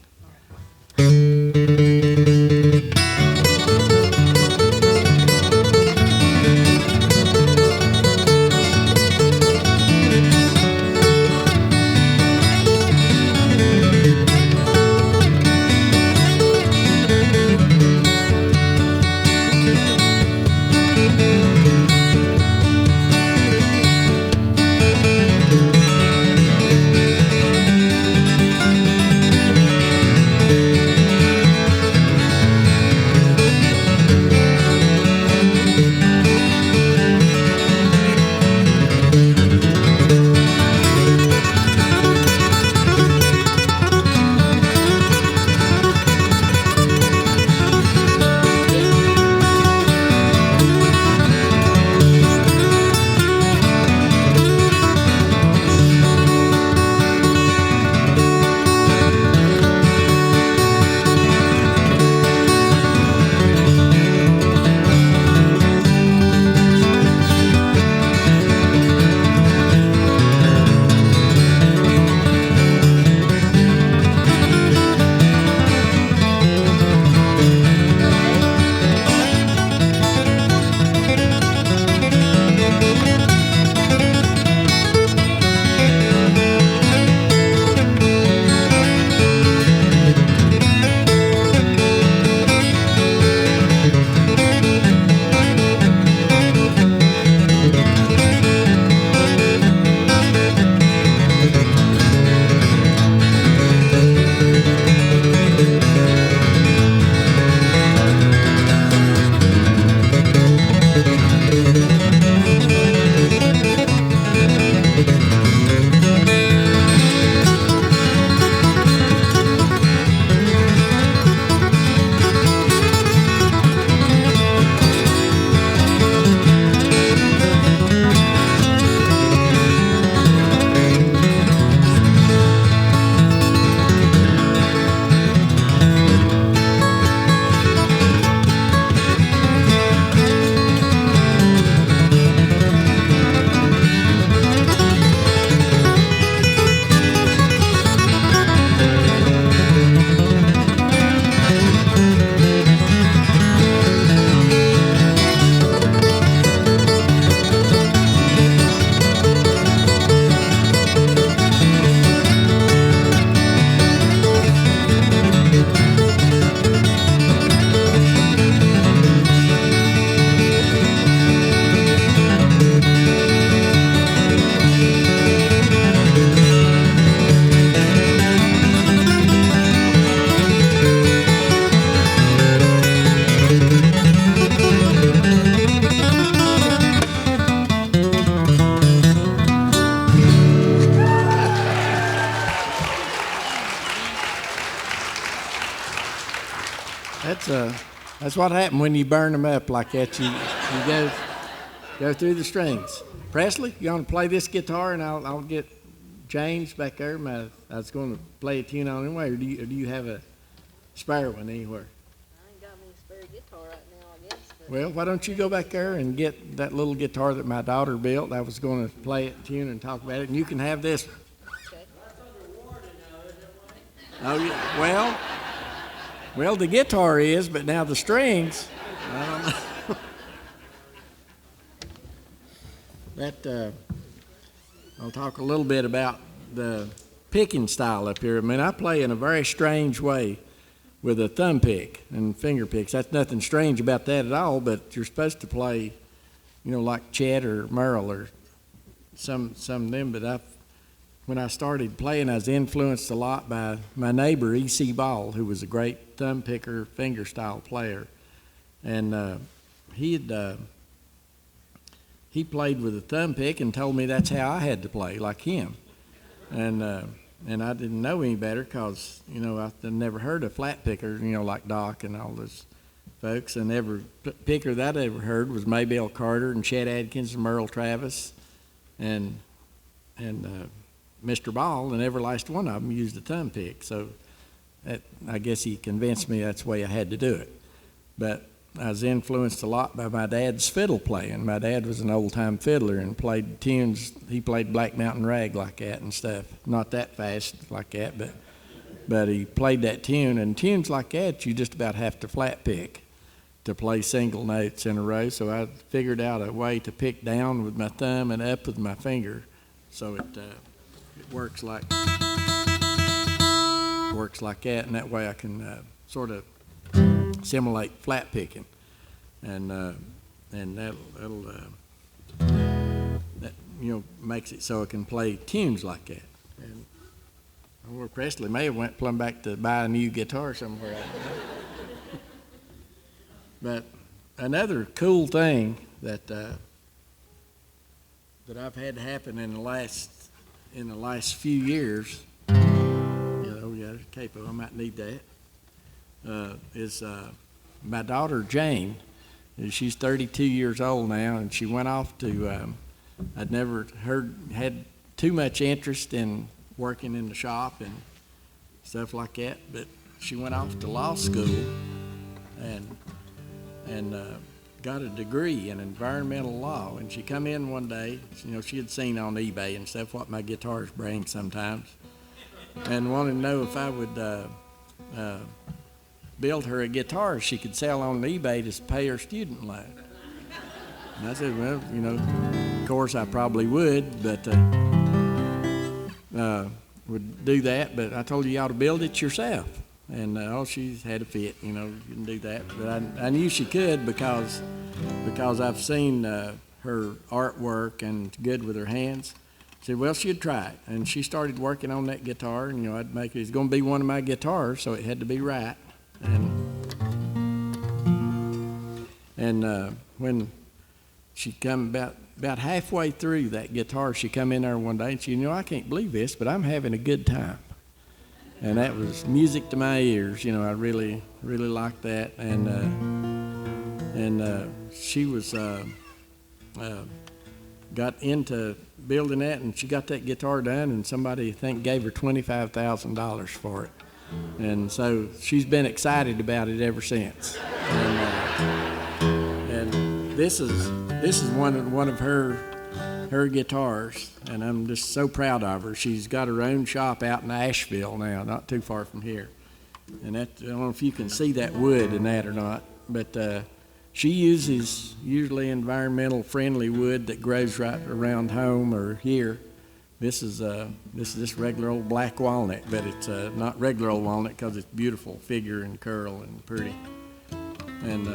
Speaker 3: That's what happened when you burn them up like that. You go through the strings. Presley, you want to play this guitar, and I'll get James back there. I was going to play a tune on anyway, or do you have a spare one anywhere?
Speaker 4: I ain't got me a spare guitar right now, I guess. But
Speaker 3: Well, why don't you go back there and get that little guitar that my daughter built? I was going to play it, tune, and talk about it, and you can have this one.
Speaker 4: okay.
Speaker 3: Oh, yeah. Well, the guitar is, but now the strings, I don't know. I'll talk a little bit about the picking style up here. I mean, I play in a very strange way with a thumb pick and finger picks. That's nothing strange about that at all, but you're supposed to play, like Chet or Merle or some of them. But when I started playing, I was influenced a lot by my neighbor, E.C. Ball, who was a great thumb picker, finger style player. And he played with a thumb pick and told me that's how I had to play, like him. And I didn't know any better because, I'd never heard a flat picker, like Doc and all those folks. And every picker that I ever heard was Maybelle Carter and Chet Adkins and Merle Travis and Mr. Ball, and every last one of them used a thumb pick. So I guess he convinced me that's the way I had to do it. But I was influenced a lot by my dad's fiddle playing. My dad was an old-time fiddler and played tunes. He played Black Mountain Rag like that and stuff. Not that fast like that, but he played that tune. And tunes like that, you just about have to flat pick to play single notes in a row. So I figured out a way to pick down with my thumb and up with my finger, so it works like that. And that way I can sort of simulate flat picking, and that makes it so it can play tunes like that. And where Presley may have went plumb back to buy a new guitar somewhere. But another cool thing that I've had happen in the last few years, yeah, capo, I might need that. Is my daughter Jane. She's 32 years old now, and she went off to, I'd never had too much interest in working in the shop and stuff like that, but she went off to law school and got a degree in environmental law. And she come in one day, she had seen on eBay and stuff what my guitars bring sometimes, and wanted to know if I would build her a guitar she could sell on eBay to pay her student loan. And I said, well, of course I probably would, but would do that. But I told her you ought to build it yourself. And she's had a fit, you can do that. But I knew she could because I've seen her artwork and good with her hands. I said, well, she'd try it. And she started working on that guitar, and I'd make it. It's going to be one of my guitars, so it had to be right. And when she come about halfway through that guitar, she come in there one day and she, I can't believe this, but I'm having a good time. And that was music to my ears. I really, really liked that. And she was got into building that, and she got that guitar done, and somebody, I think, gave her $25,000 for it. And so she's been excited about it ever since. And this is one of her guitars, and I'm just so proud of her. She's got her own shop out in Asheville now, not too far from here. And that, I don't know if you can see that wood in that or not, but she uses usually environmental friendly wood that grows right around home or here. This is this regular old black walnut, but it's not regular old walnut because it's beautiful figure and curl and pretty. And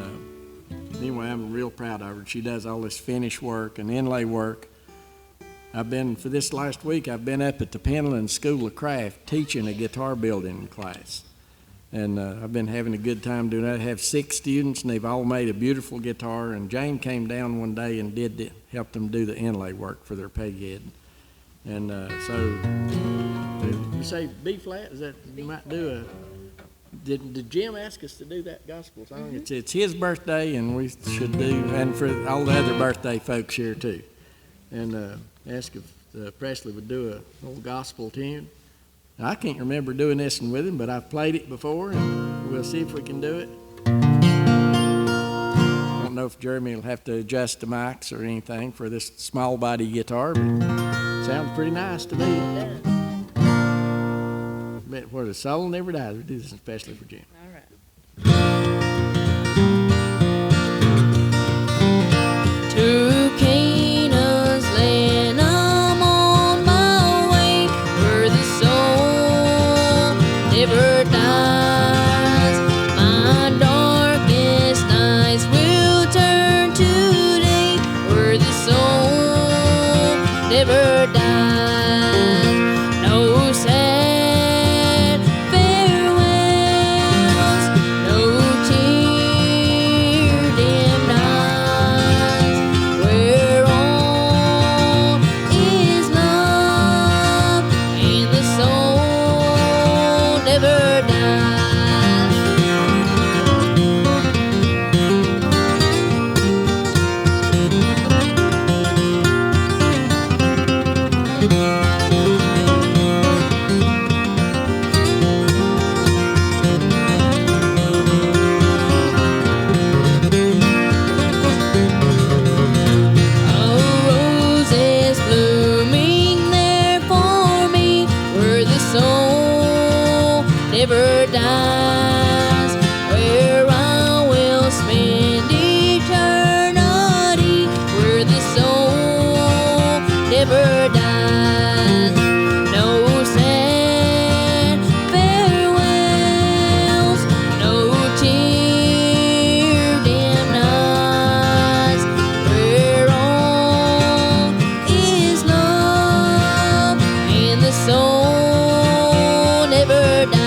Speaker 3: anyway, I'm real proud of her. She does all this finish work and inlay work. For this last week, I've been up at the Penland School of Craft teaching a guitar building class. And I've been having a good time doing that. I have 6 students, and they've all made a beautiful guitar. And Jane came down one day and helped them do the inlay work for their peg head. And so you say B flat? Is that you might do Did Jim ask us to do that gospel song? It's his birthday, and we should do, and for all the other birthday folks here too. And ask if Presley would do a old gospel tune. I can't remember doing this one with him, but I've played it before, and we'll see if we can do it. I don't know if Jeremy will have to adjust the mics or anything for this small body guitar, but it sounds pretty nice to me. But where the soul never dies, we do this especially for Jim.
Speaker 4: All right. To Canaan's land, I'm on my way, where the soul never dies. My darkest nights will turn to day, where the soul never dies. No sad farewells, no tear-dimmed eyes, where all is love and the soul never dies. A rose is blooming there for me, where the soul never dies, where I will spend eternity, where the soul never dies. No sad farewells, no tear-dimmed eyes, where all is love and the soul never dies.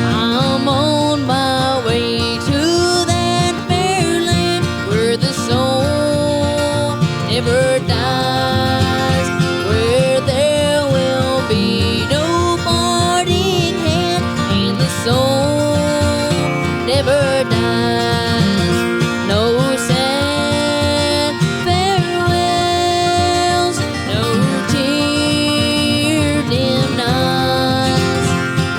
Speaker 4: I'm on my way to that fair land, where the soul never dies, where there will be no parting hand and the soul never dies. No sad farewells, no tear-dimmed eyes,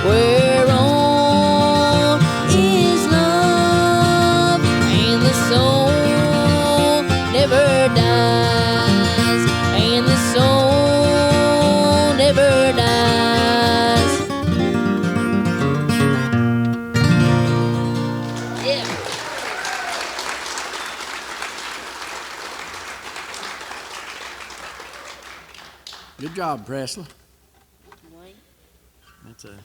Speaker 4: where all is love and the soul never dies, and the soul never dies. Yeah.
Speaker 3: Good job, Presley. That's a.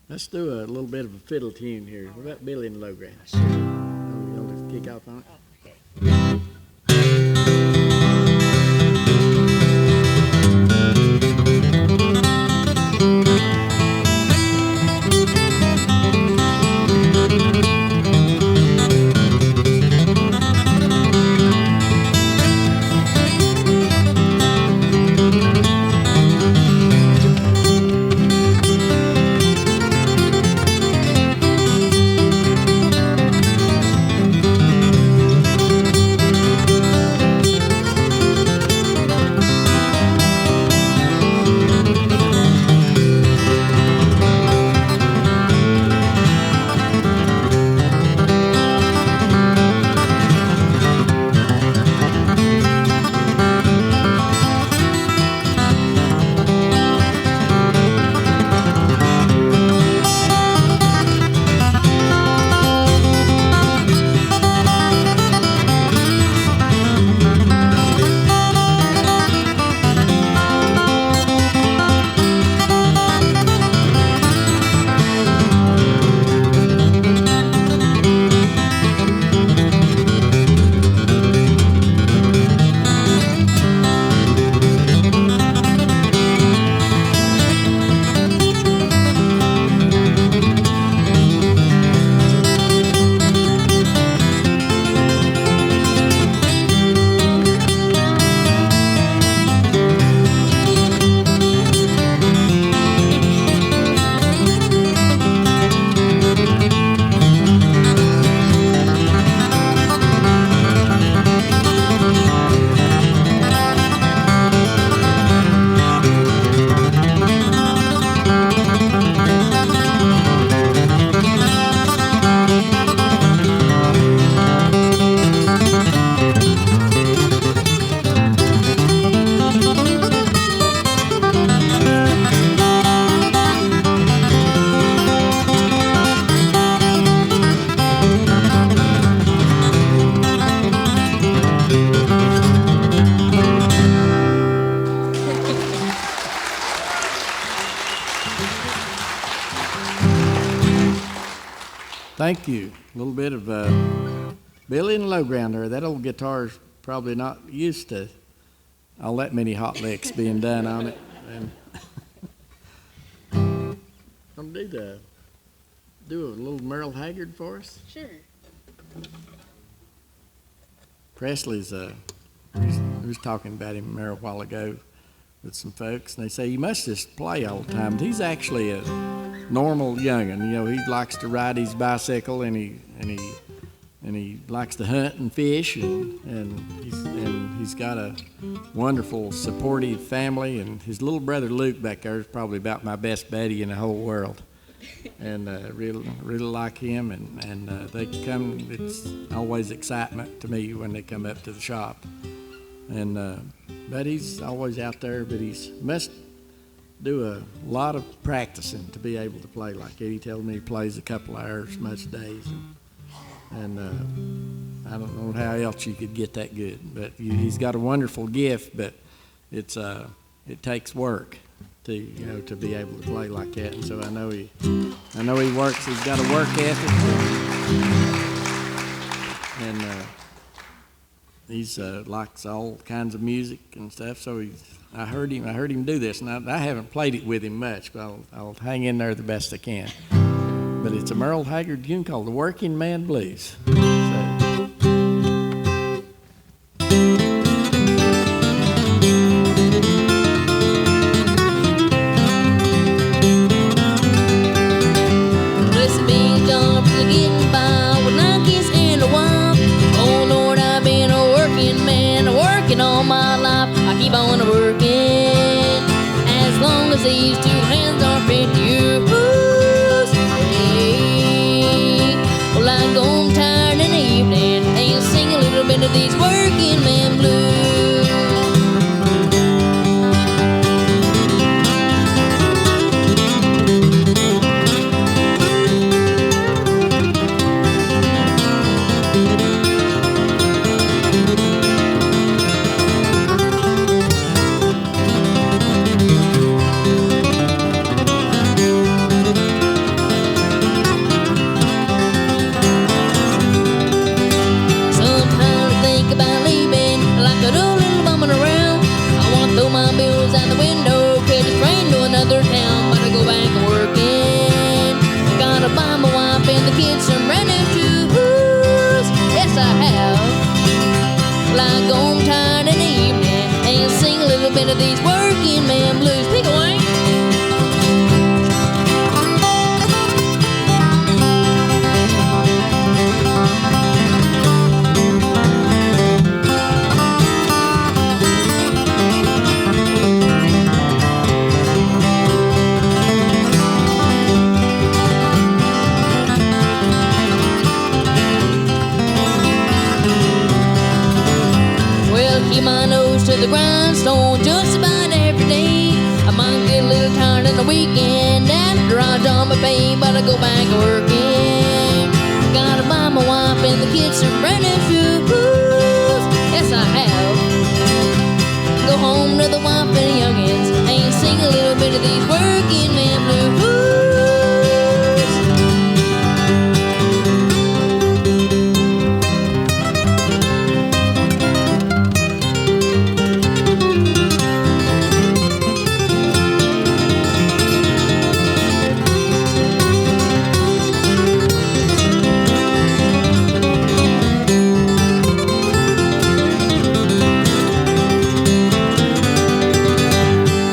Speaker 3: Let's do a little bit of a fiddle tune here. What about Billy and the Bluegrass? You want to kick off on it? Thank you. A little bit of Billy and Low Ground there. That old guitar's probably not used to all that many hot licks being done on it. And I'm gonna do a little Merle Haggard for us.
Speaker 4: Sure.
Speaker 3: Presley's we was talking about him a while ago with some folks, and they say he must just play all the time. But he's actually a normal young'un. You know, he likes to ride his bicycle, and he likes to hunt and fish, and he's got a wonderful supportive family, and his little brother Luke back there is probably about my best buddy in the whole world, and really like him, and they come. It's always excitement to me when they come up to the shop, and but he's always out there, but he must do a lot of practicing to be able to play like that. He tells me he plays a couple hours most days, and I don't know how else you could get that good. But he's got a wonderful gift, but it takes work to be able to play like that. And so I know he works. He's got a work ethic, and he's likes all kinds of music and stuff. So I heard him do this, and I haven't played it with him much, but I'll hang in there the best I can. But it's a Merle Haggard tune called "The Working Man Blues."
Speaker 2: Blessed be God for getting by with 9 kids and a wife. Oh Lord, I've been a working man, working all my life. I keep on working as long as these 2 hands are fit to use. Hey, well I go home tired in the evening and sing a little bit of these working man blues. Sometimes I think about leaving like a little bumming around. I want to throw my bills out the window, catch a train to another town, but I go back to working. Gotta buy my wife and the kids some brand new shoes. Yes, I have. Well, I go home tired in the evening and sing a little bit of these working man blues. Pick away. Well, keep my nose to the grindstone just about every day. I might get a little tired on the weekend after I draw my pay, but I go back working. Gotta buy my wife and the kids some brand new shoes. Yes, I have. Go home to the wife and the youngins and sing a little bit of these working man blues.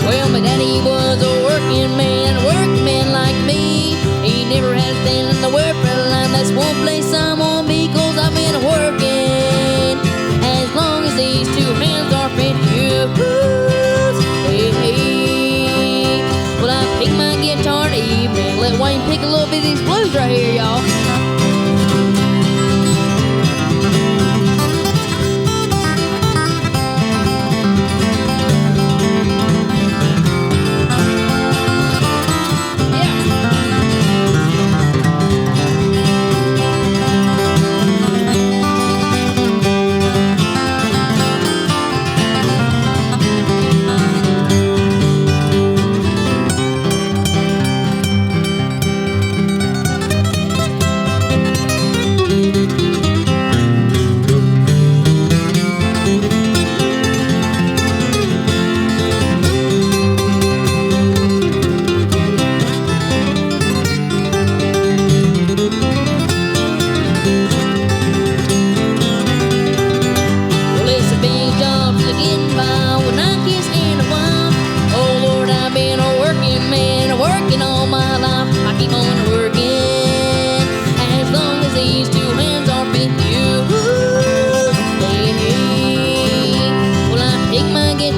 Speaker 2: Well, my daddy was a working man like me. He never had a thing in the working line. That's one place I'm on because I've been working as long as these 2 hands are fit to use. Hey, hey. Well, I pick my guitar in the evening, let Wayne pick a little bit of these blues right here, y'all.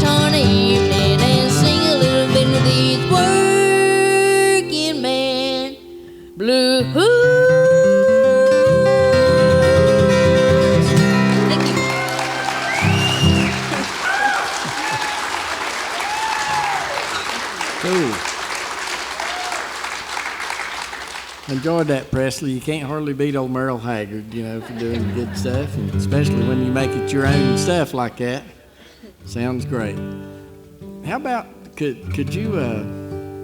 Speaker 2: on the evening and sing a little bit of these working man blues. Thank you.
Speaker 3: Cool. Enjoyed that, Presley. You can't hardly beat old Merle Haggard, you know, for doing good stuff, and especially when you make it your own stuff like that. Sounds great. How about could you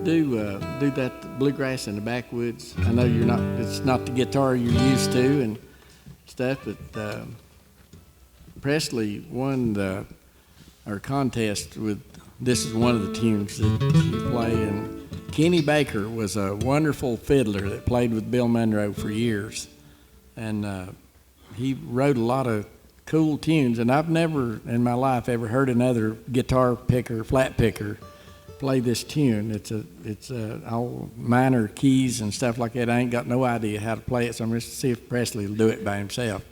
Speaker 3: do that Bluegrass in the Backwoods? I know it's not the guitar you're used to and stuff, but Presley won our contest with this is one of the tunes that you play, and Kenny Baker was a wonderful fiddler that played with Bill Monroe for years, and he wrote a lot of cool tunes, and I've never in my life ever heard another guitar picker, flat picker, play this tune. It's all minor keys and stuff like that. I ain't got no idea how to play it, so I'm just to see if Presley will do it by himself.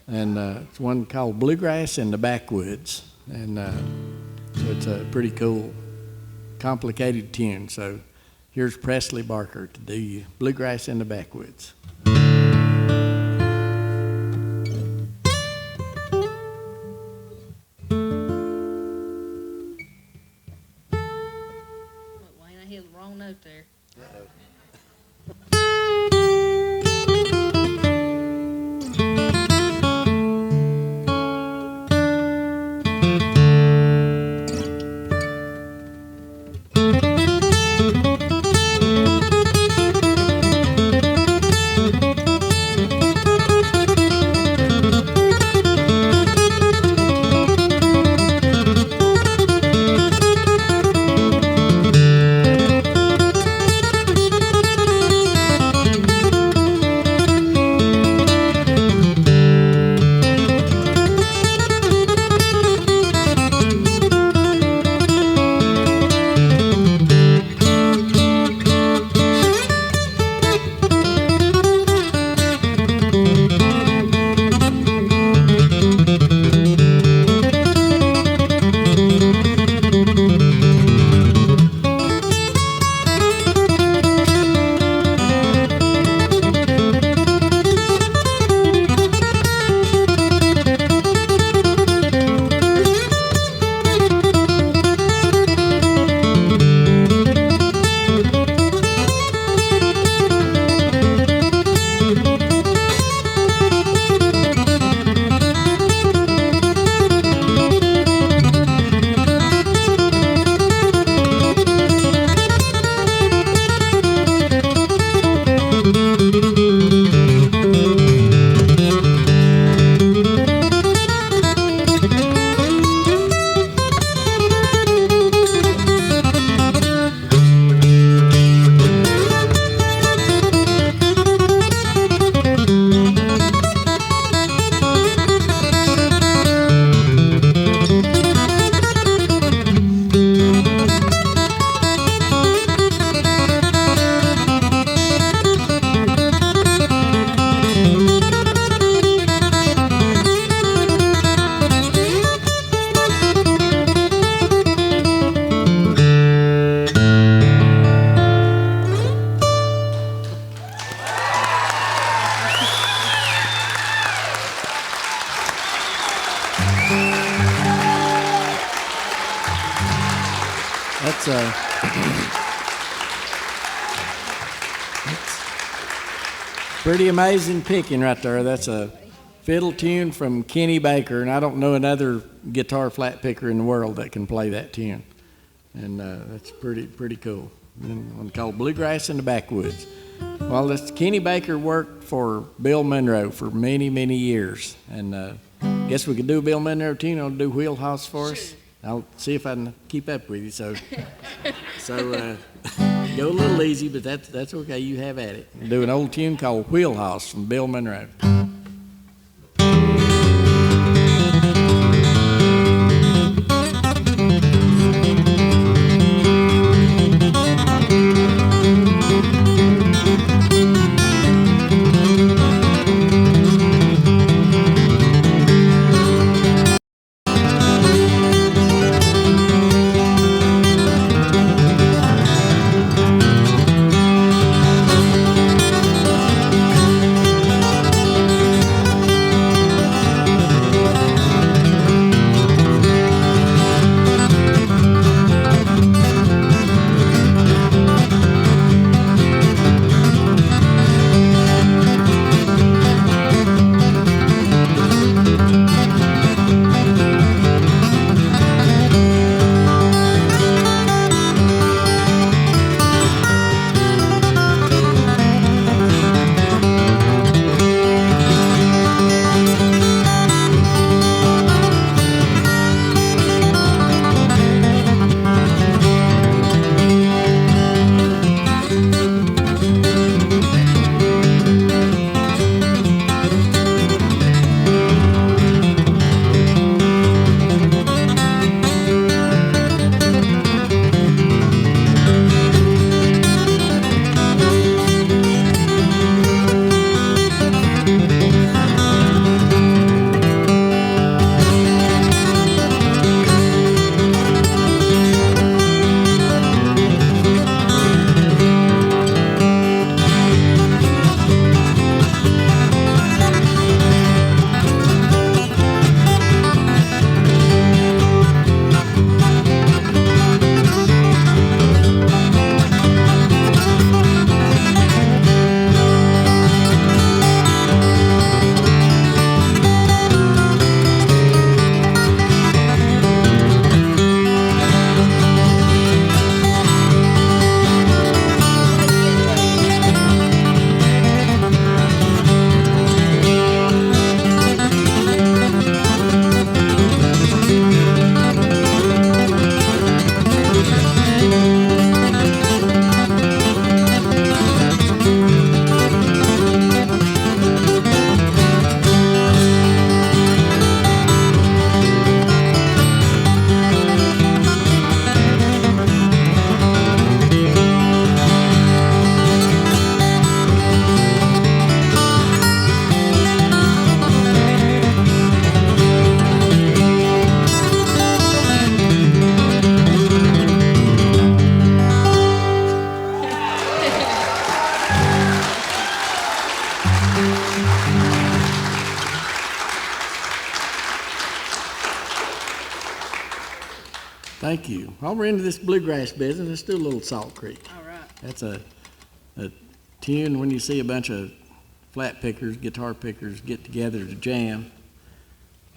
Speaker 3: And it's one called Bluegrass in the Backwoods, and so it's a pretty cool, complicated tune. So here's Presley Barker to do you Bluegrass in the Backwoods.
Speaker 4: Wayne, I hit the wrong note there.
Speaker 3: That's pretty amazing picking right there. That's a fiddle tune from Kenny Baker, and I don't know another guitar flat picker in the world that can play that tune. And that's pretty cool. And one called Bluegrass in the Backwoods. Well, this Kenny Baker worked for Bill Monroe for many, many years. And guess we could do a Bill Monroe tune. I'll do Wheelhouse for us. I'll see if I can keep up with you. So go a little easy, but that's okay. You have at it. We'll do an old tune called Wheelhouse from Bill Monroe. Thank you. While we're into this bluegrass business, let's do a little Salt Creek.
Speaker 4: All right.
Speaker 3: That's a tune when you see a bunch of flat pickers, guitar pickers get together to jam.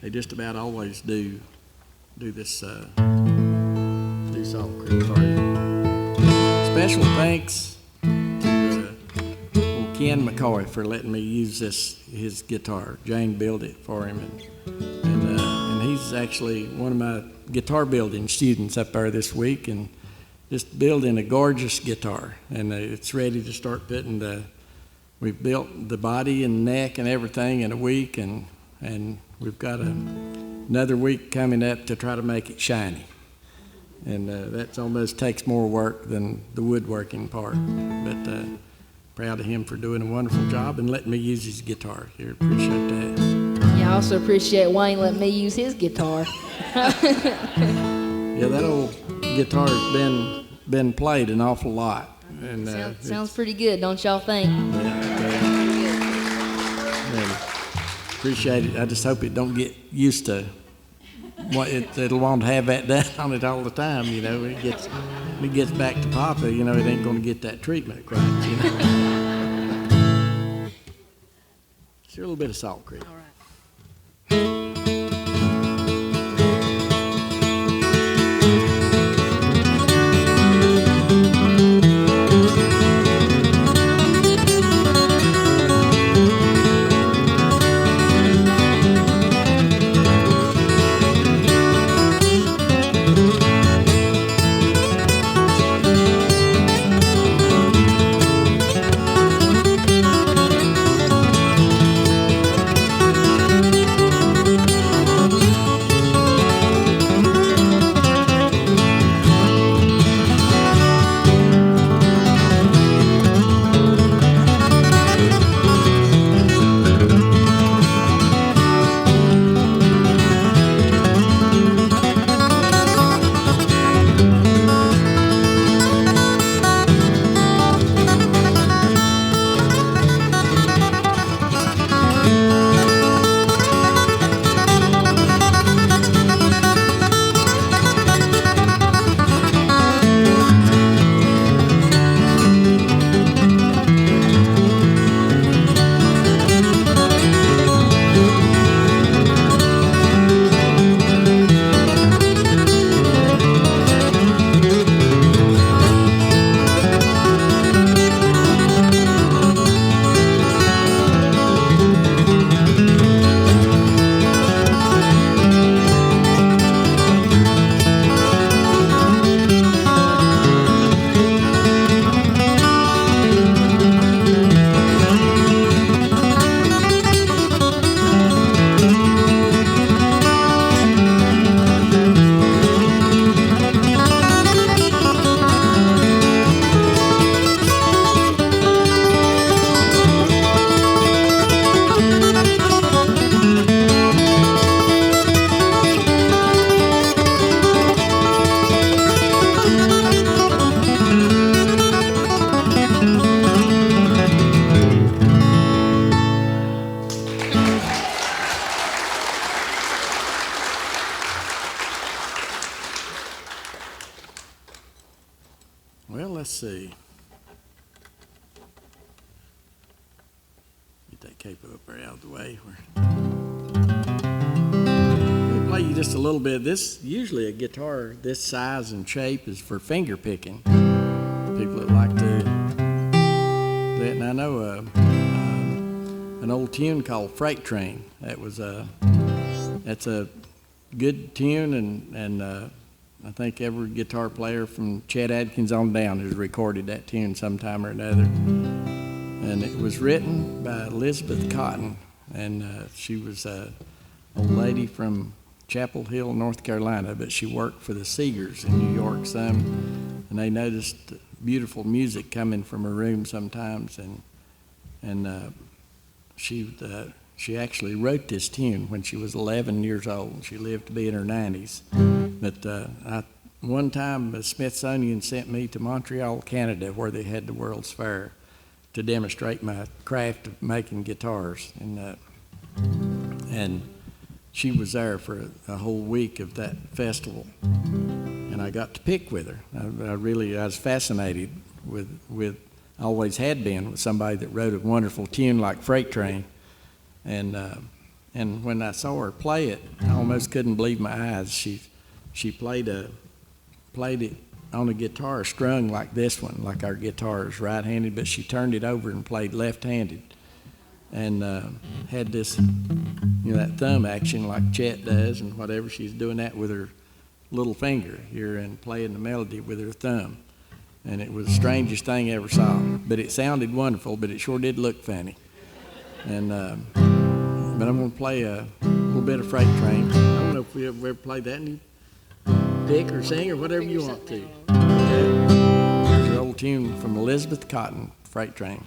Speaker 3: They just about always do this do Salt Creek party. Special thanks to old Ken McCoy for letting me use his guitar. Jane built it for him, and he's actually one of my guitar building students up there this week, and just building a gorgeous guitar, and it's ready to start putting we've built the body and neck and everything in a week, and we've got another week coming up to try to make it shiny. And that almost takes more work than the woodworking part. But proud of him for doing a wonderful job and letting me use his guitar here. Appreciate that.
Speaker 4: Yeah, I also appreciate Wayne letting me use his guitar.
Speaker 3: Yeah, that old guitar's been played an awful lot. And
Speaker 4: Sounds pretty good, don't y'all think?
Speaker 3: And appreciate it. I just hope it don't get used to what it'll want to have that done on it all the time. You know, when it gets back to Papa, you know, it ain't going to get that treatment quite. You know. Just a little bit of Salt Creek.
Speaker 4: All right.
Speaker 3: Well, let's see. Get that capo up there out of the way. Let me play you just a little bit. This, usually a guitar this size and shape is for finger picking. People that like to do that. And I know an old tune called Freight Train. That's a good tune, and I think every guitar player from Chet Atkins on down has recorded that tune sometime or another. And it was written by Elizabeth Cotton, and she was an old lady from Chapel Hill, North Carolina, but she worked for the Seegers in New York some, and they noticed beautiful music coming from her room sometimes, and she actually wrote this tune when she was 11 years old. She lived to be in her 90s. But one time the Smithsonian sent me to Montreal, Canada, where they had the World's Fair, to demonstrate my craft of making guitars. And she was there for a whole week of that festival. And I got to pick with her. I was fascinated with, always had been, with somebody that wrote a wonderful tune like Freight Train. And when I saw her play it, I almost couldn't believe my eyes. She played it on a guitar strung like this one, like our guitar is right-handed, but she turned it over and played left-handed, and had this, that thumb action like Chet does, and whatever. She's doing that with her little finger here and playing the melody with her thumb. And it was the strangest thing I ever saw. But it sounded wonderful, but it sure did look funny. And but I'm going to play a little bit of Freight Train. I don't know if we ever played that. And you pick or sing or whatever you want to. Okay. Here's an old tune from Elizabeth Cotton, Freight Train.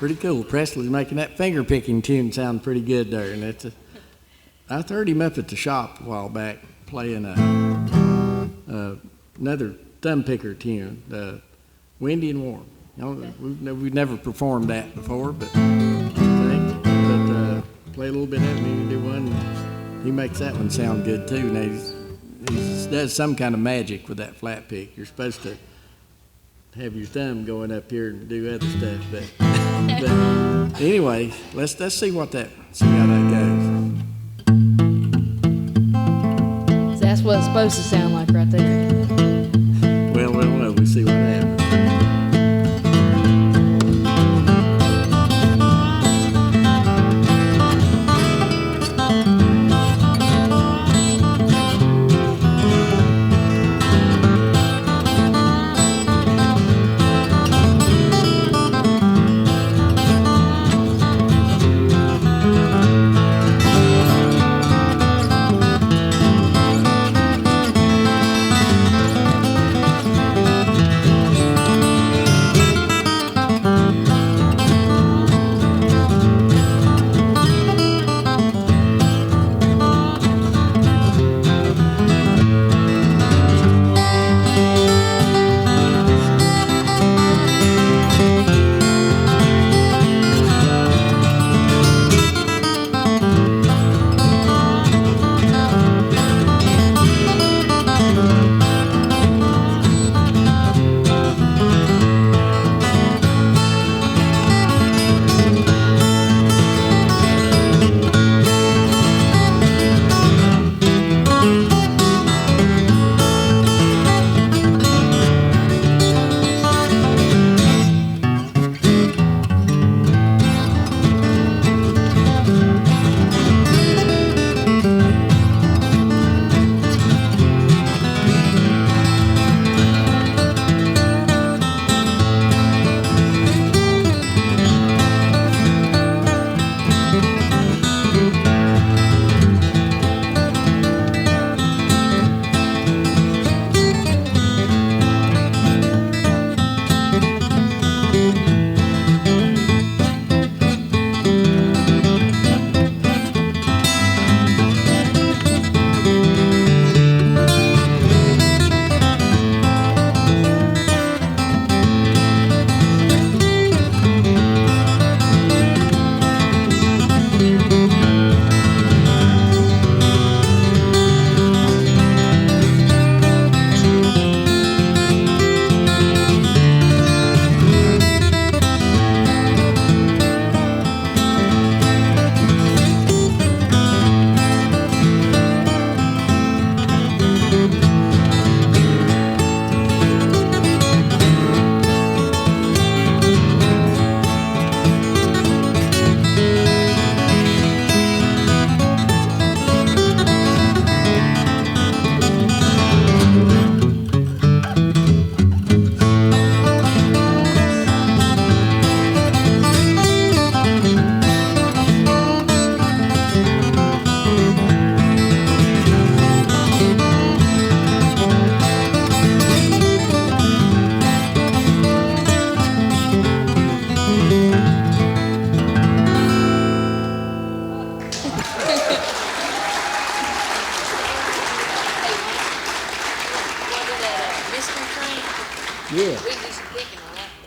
Speaker 3: Pretty cool. Presley's making that finger picking tune sound pretty good there. And I heard him up at the shop a while back playing another thumb picker tune, Windy and Warm. We've never performed that before, but play a little bit of it and do one. He makes that one sound good too. Now he does some kind of magic with that flat pick. You're supposed to have your thumb going up here and do other stuff, but anyway, let's see how that goes.
Speaker 4: So that's what it's supposed to sound like right there.
Speaker 3: Well, we'll see what happens.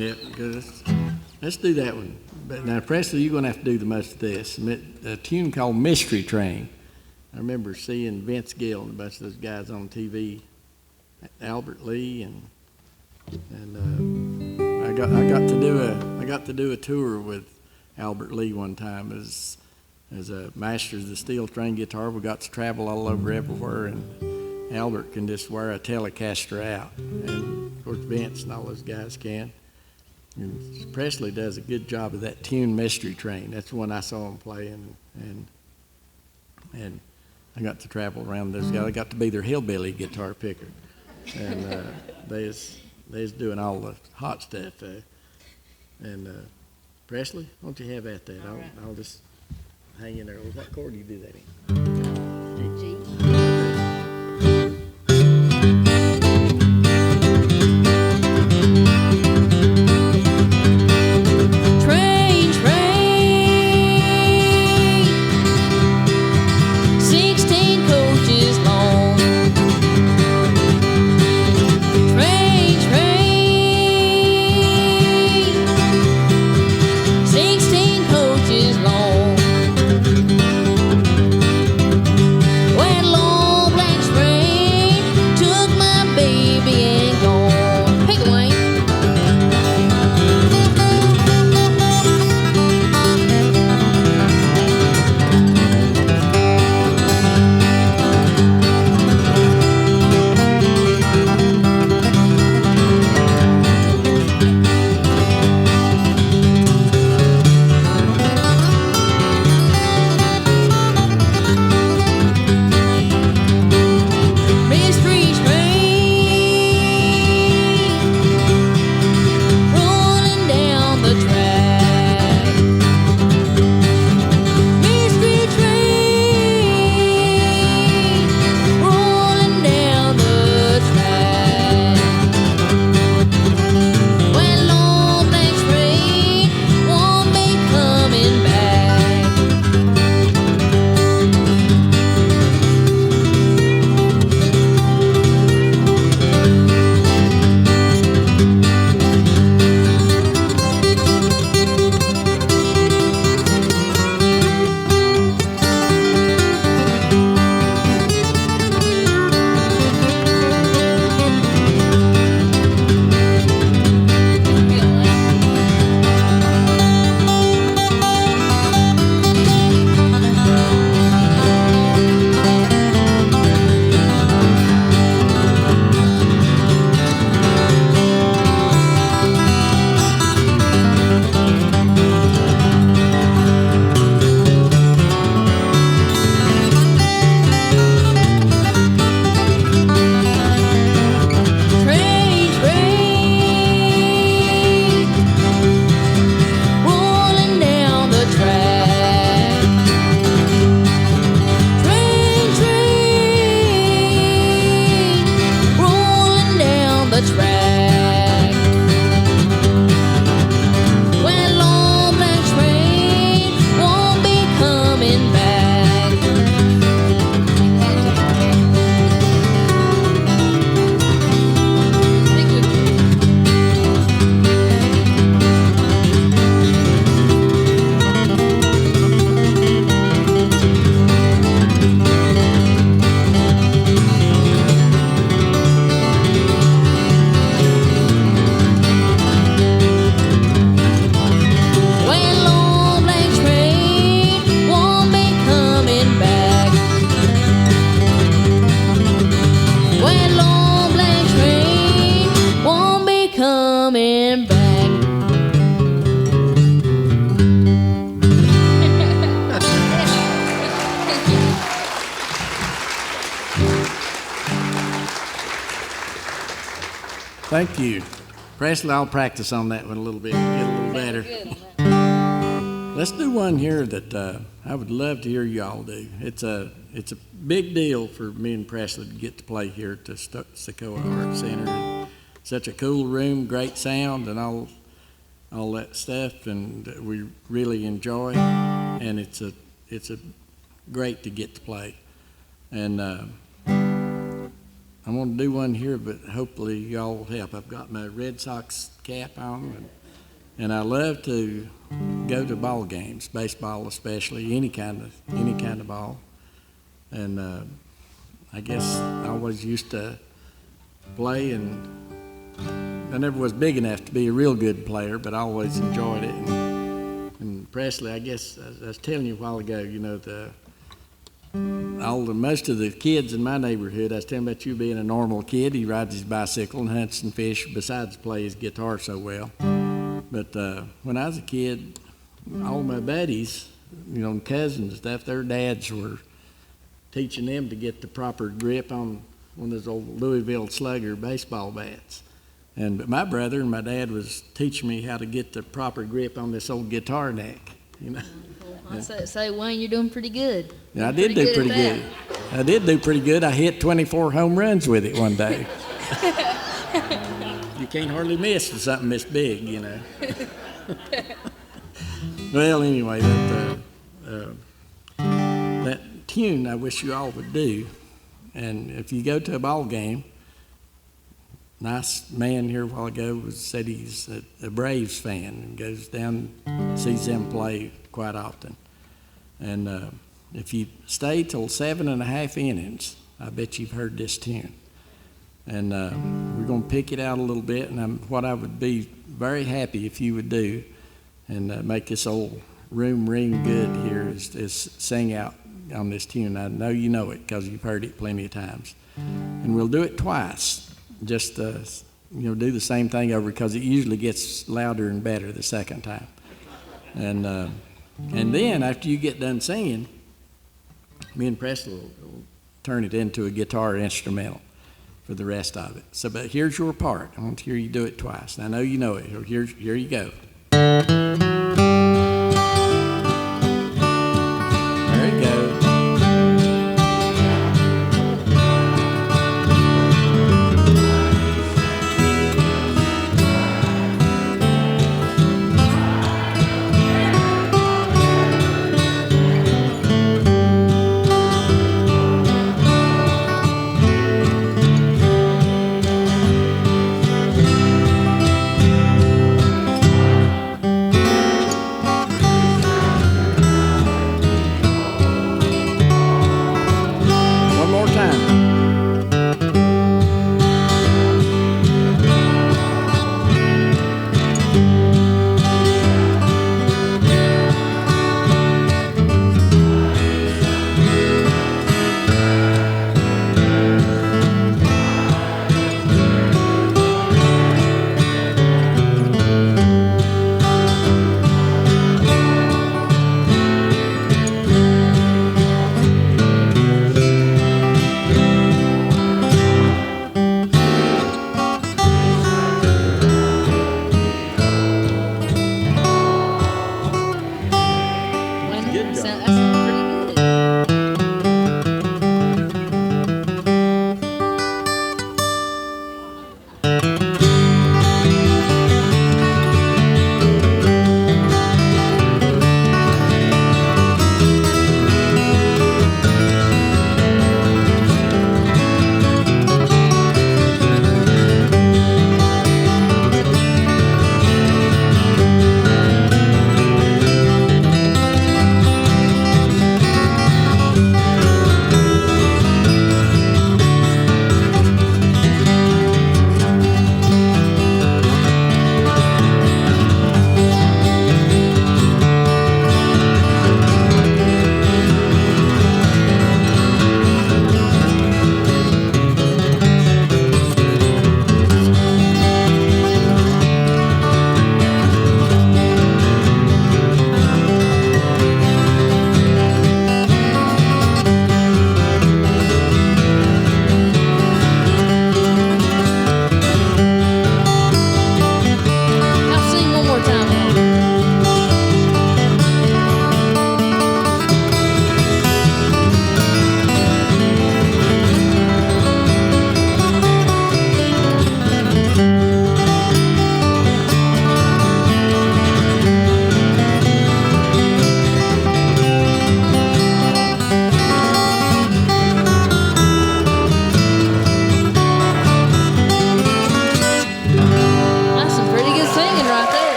Speaker 3: Yeah, good. Let's do that one. But now, Presley, you're going to have to do the most of this. A tune called Mystery Train. I remember seeing Vince Gill and a bunch of those guys on TV, Albert Lee, and I got to do a tour with Albert Lee one time as a master of the steel string guitar. We got to travel all over everywhere, and Albert can just wear a Telecaster out, and of course Vince and all those guys can. And Presley does a good job of that tune, Mystery Train. That's the one I saw him playing, and I got to travel around those guys. I got to be their hillbilly guitar picker, and they was doing all the hot stuff. Presley, why don't you have at that? I'll just hang in there. What chord do you do that in?
Speaker 4: G.
Speaker 2: Train, train, 16 coaches long. Train, train, 16 coaches long. When long black train took my baby and gone. Pick a Wayne. Mystery train rolling down the track. Mystery train rolling down the track. When long black train won't be coming back. Train, train, rolling down the track. Train, train, rolling down the track. When long black train won't be coming back. When long black train won't be coming back. When long black train won't be coming back.
Speaker 3: Thank you. Presley, I'll practice on that one a little bit, get a little better. Let's do one here that I would love to hear y'all do. It's a big deal for me and Presley to get to play here at the Stecoah Art Center. Such a cool room, great sound, and all that stuff, and we really enjoy. And it's a great to get to play. And I'm going to do one here, but hopefully y'all will help. I've got my Red Sox cap on, and I love to go to ball games, baseball especially, any kind of ball. And I guess I always used to play, and I never was big enough to be a real good player, but I always enjoyed it. And Presley, I guess I was telling you a while ago, you know, most of the kids in my neighborhood, I was telling about you being a normal kid. He rides his bicycle and hunts and fish, besides play his guitar so well. But when I was a kid, all my buddies, you know, cousins and stuff, their dads were teaching them to get the proper grip on one of those old Louisville Slugger baseball bats. But my brother and my dad was teaching me how to get the proper grip on this old guitar neck, you know.
Speaker 4: I say, Wayne, you're doing pretty good.
Speaker 3: Yeah, I did do pretty good. I did do pretty good. I hit 24 home runs with it one day. You can't hardly miss for something this big, you know. Well, anyway, that tune I wish you all would do. And if you go to a ball game, nice man here a while ago said he's a Braves fan and goes down, sees them play quite often. And if you stay till 7.5 innings, I bet you've heard this tune. And we're going to pick it out a little bit, and what I would be very happy if you would do and make this old room ring good here is sing out on this tune. I know you know it because you've heard it plenty of times. And we'll do it twice. Just do the same thing over, because it usually gets louder and better the second time. And then after you get done singing, me and Presley will turn it into a guitar instrumental for the rest of it. So, but here's your part. I want to hear you do it twice. I know you know it. Here you go. There you go.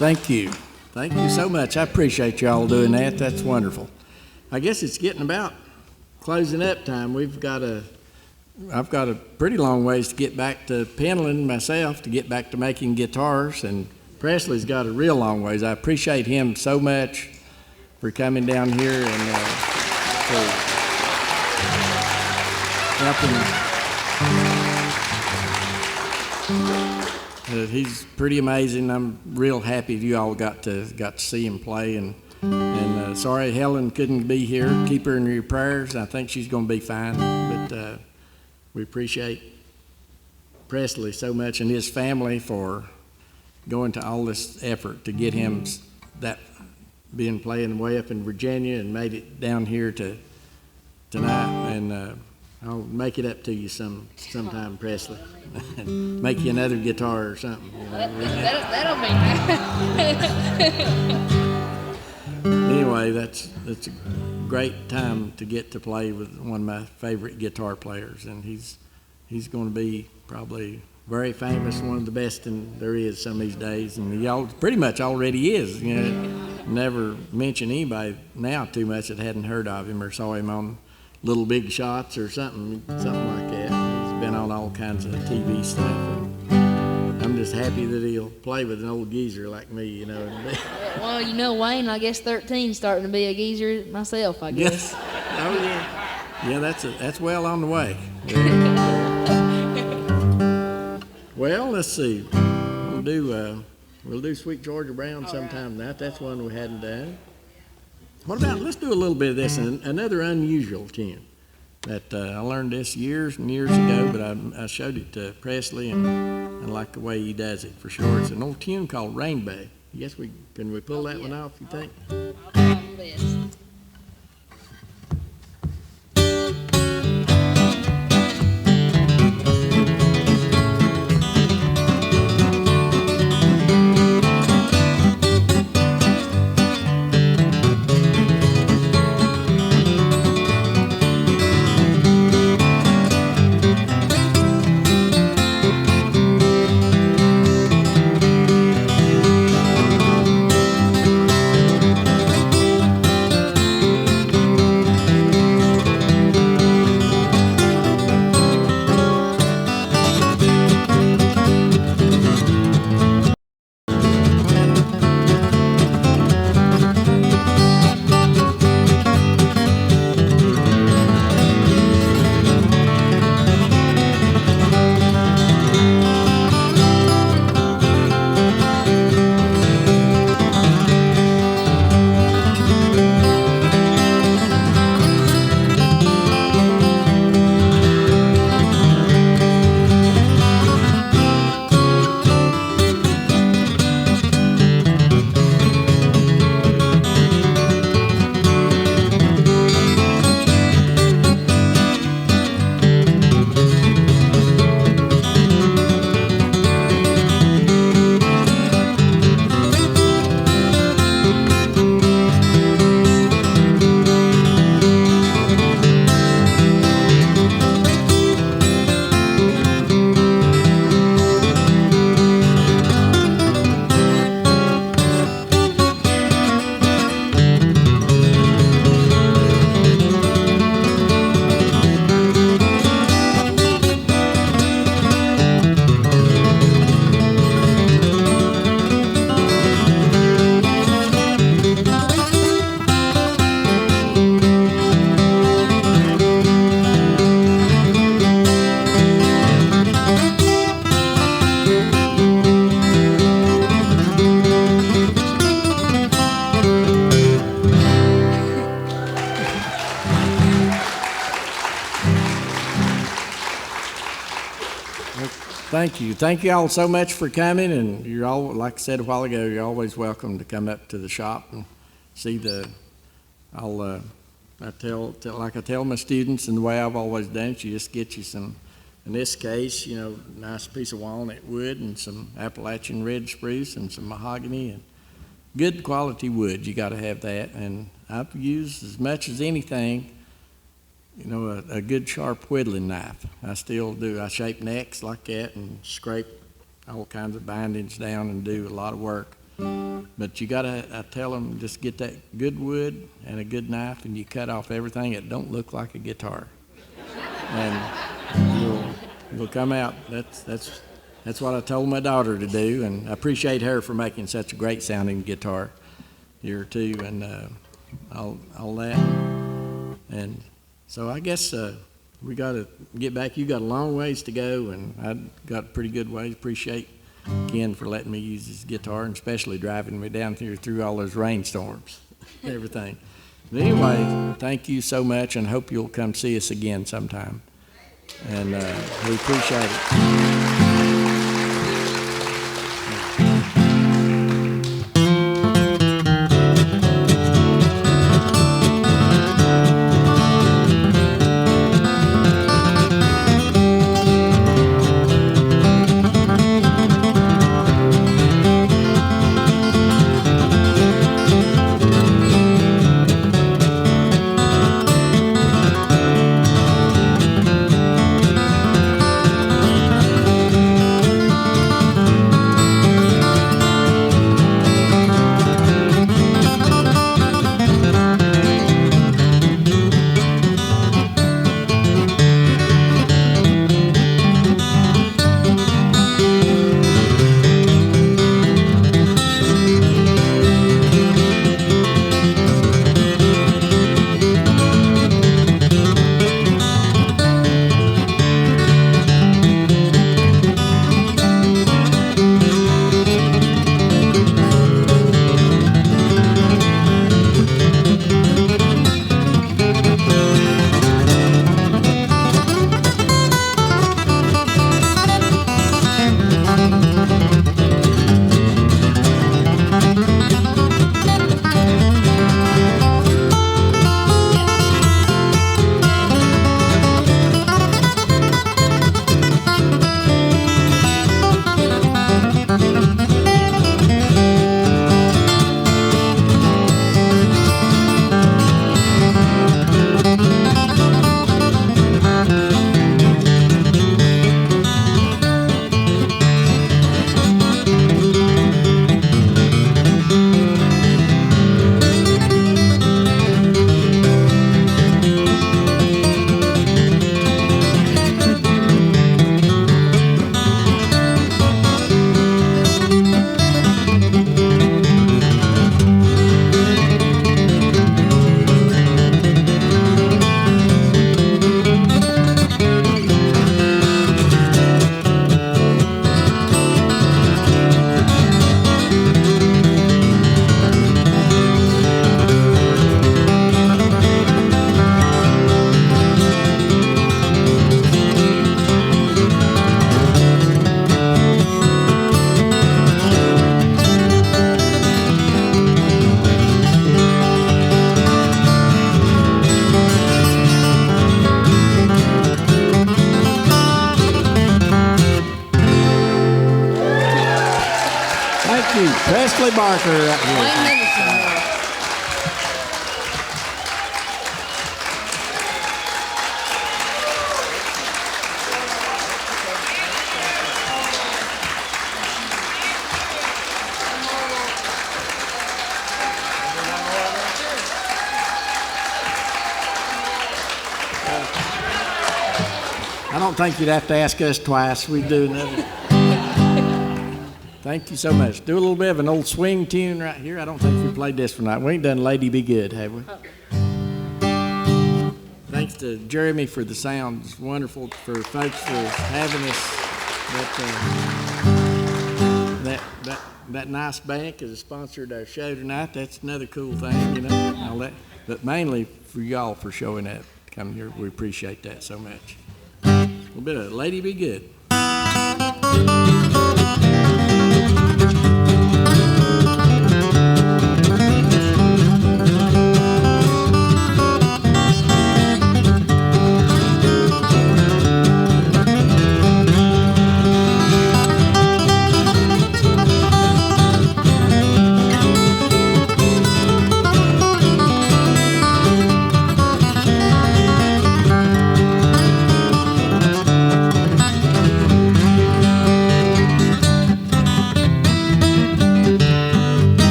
Speaker 3: Thank you. Thank you so much. I appreciate y'all doing that. That's wonderful. I guess it's getting about closing up time. I've got a pretty long ways to get back to pedaling myself, to get back to making guitars, and Presley's got a real long ways. I appreciate him so much for coming down here and for helping. He's pretty amazing. I'm real happy you all got to see him play, and sorry Helen couldn't be here. Keep her in your prayers. I think she's going to be fine, but we appreciate Presley so much and his family for going to all this effort to get him that being playing way up in Virginia and made it down here to tonight, and I'll make it up to you sometime, Presley. Make you another guitar or something. You know?
Speaker 4: That'll be
Speaker 3: Anyway, that's a great time to get to play with one of my favorite guitar players, and he's going to be probably very famous, one of the best there is some of these days, and he pretty much already is. You know, never mention anybody now too much that hadn't heard of him or saw him on Little Big Shots or something like that. He's been on all kinds of TV stuff, and I'm just happy that he'll play with an old geezer like me, you know.
Speaker 4: Well, you know, Wayne, I guess 13's starting to be a geezer myself, I guess.
Speaker 3: Oh, yeah. Yeah, that's well on the way. Well, let's see. We'll do Sweet Georgia Brown sometime tonight. That's one we hadn't done. What about, let's do a little bit of this, another unusual tune that I learned this years and years ago, but I showed it to Presley, and I like the way he does it for sure. It's an old tune called Rainbow. Yes, can we pull that one off, you think?
Speaker 4: I'll try my best.
Speaker 3: Thank you. Thank you all so much for coming, and you're all, like I said a while ago, you're always welcome to come up to the shop and see I tell my students, and the way I've always done it, you just get you some, in this case, you know, nice piece of walnut wood and some Appalachian red spruce and some mahogany and good quality wood. You got to have that, and I've used as much as anything, you know, a good sharp whittling knife. I still do. I shape necks like that and scrape all kinds of bindings down and do a lot of work. But you gotta, I tell them, just get that good wood and a good knife, and you cut off everything that don't look like a guitar, and you'll come out. That's what I told my daughter to do, and I appreciate her for making such a great sounding guitar here too, and all that. And so I guess we got to get back. You got a long ways to go, and I got a pretty good ways. Appreciate Ken for letting me use his guitar, and especially driving me down here through all those rainstorms and everything. But anyway, thank you so much, and hope you'll come see us again sometime. And we appreciate it. Presley Barker right here.
Speaker 4: Wayne Henderson.
Speaker 3: I don't think you'd have to ask us twice. We'd do another. Thank you so much. Do a little bit of an old swing tune right here. I don't think we played this tonight. We ain't done Lady Be Good, have we? Thanks to Jeremy for the sound. It's wonderful for folks for having us. That nice bank has sponsored our show tonight. That's another cool thing, you know. All that. But mainly for y'all for showing that. Coming here, we appreciate that so much. A little bit of Lady Be Good.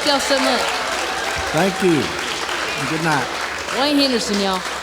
Speaker 4: Thank y'all so much.
Speaker 3: Thank you. And good night.
Speaker 4: Wayne Henderson, y'all.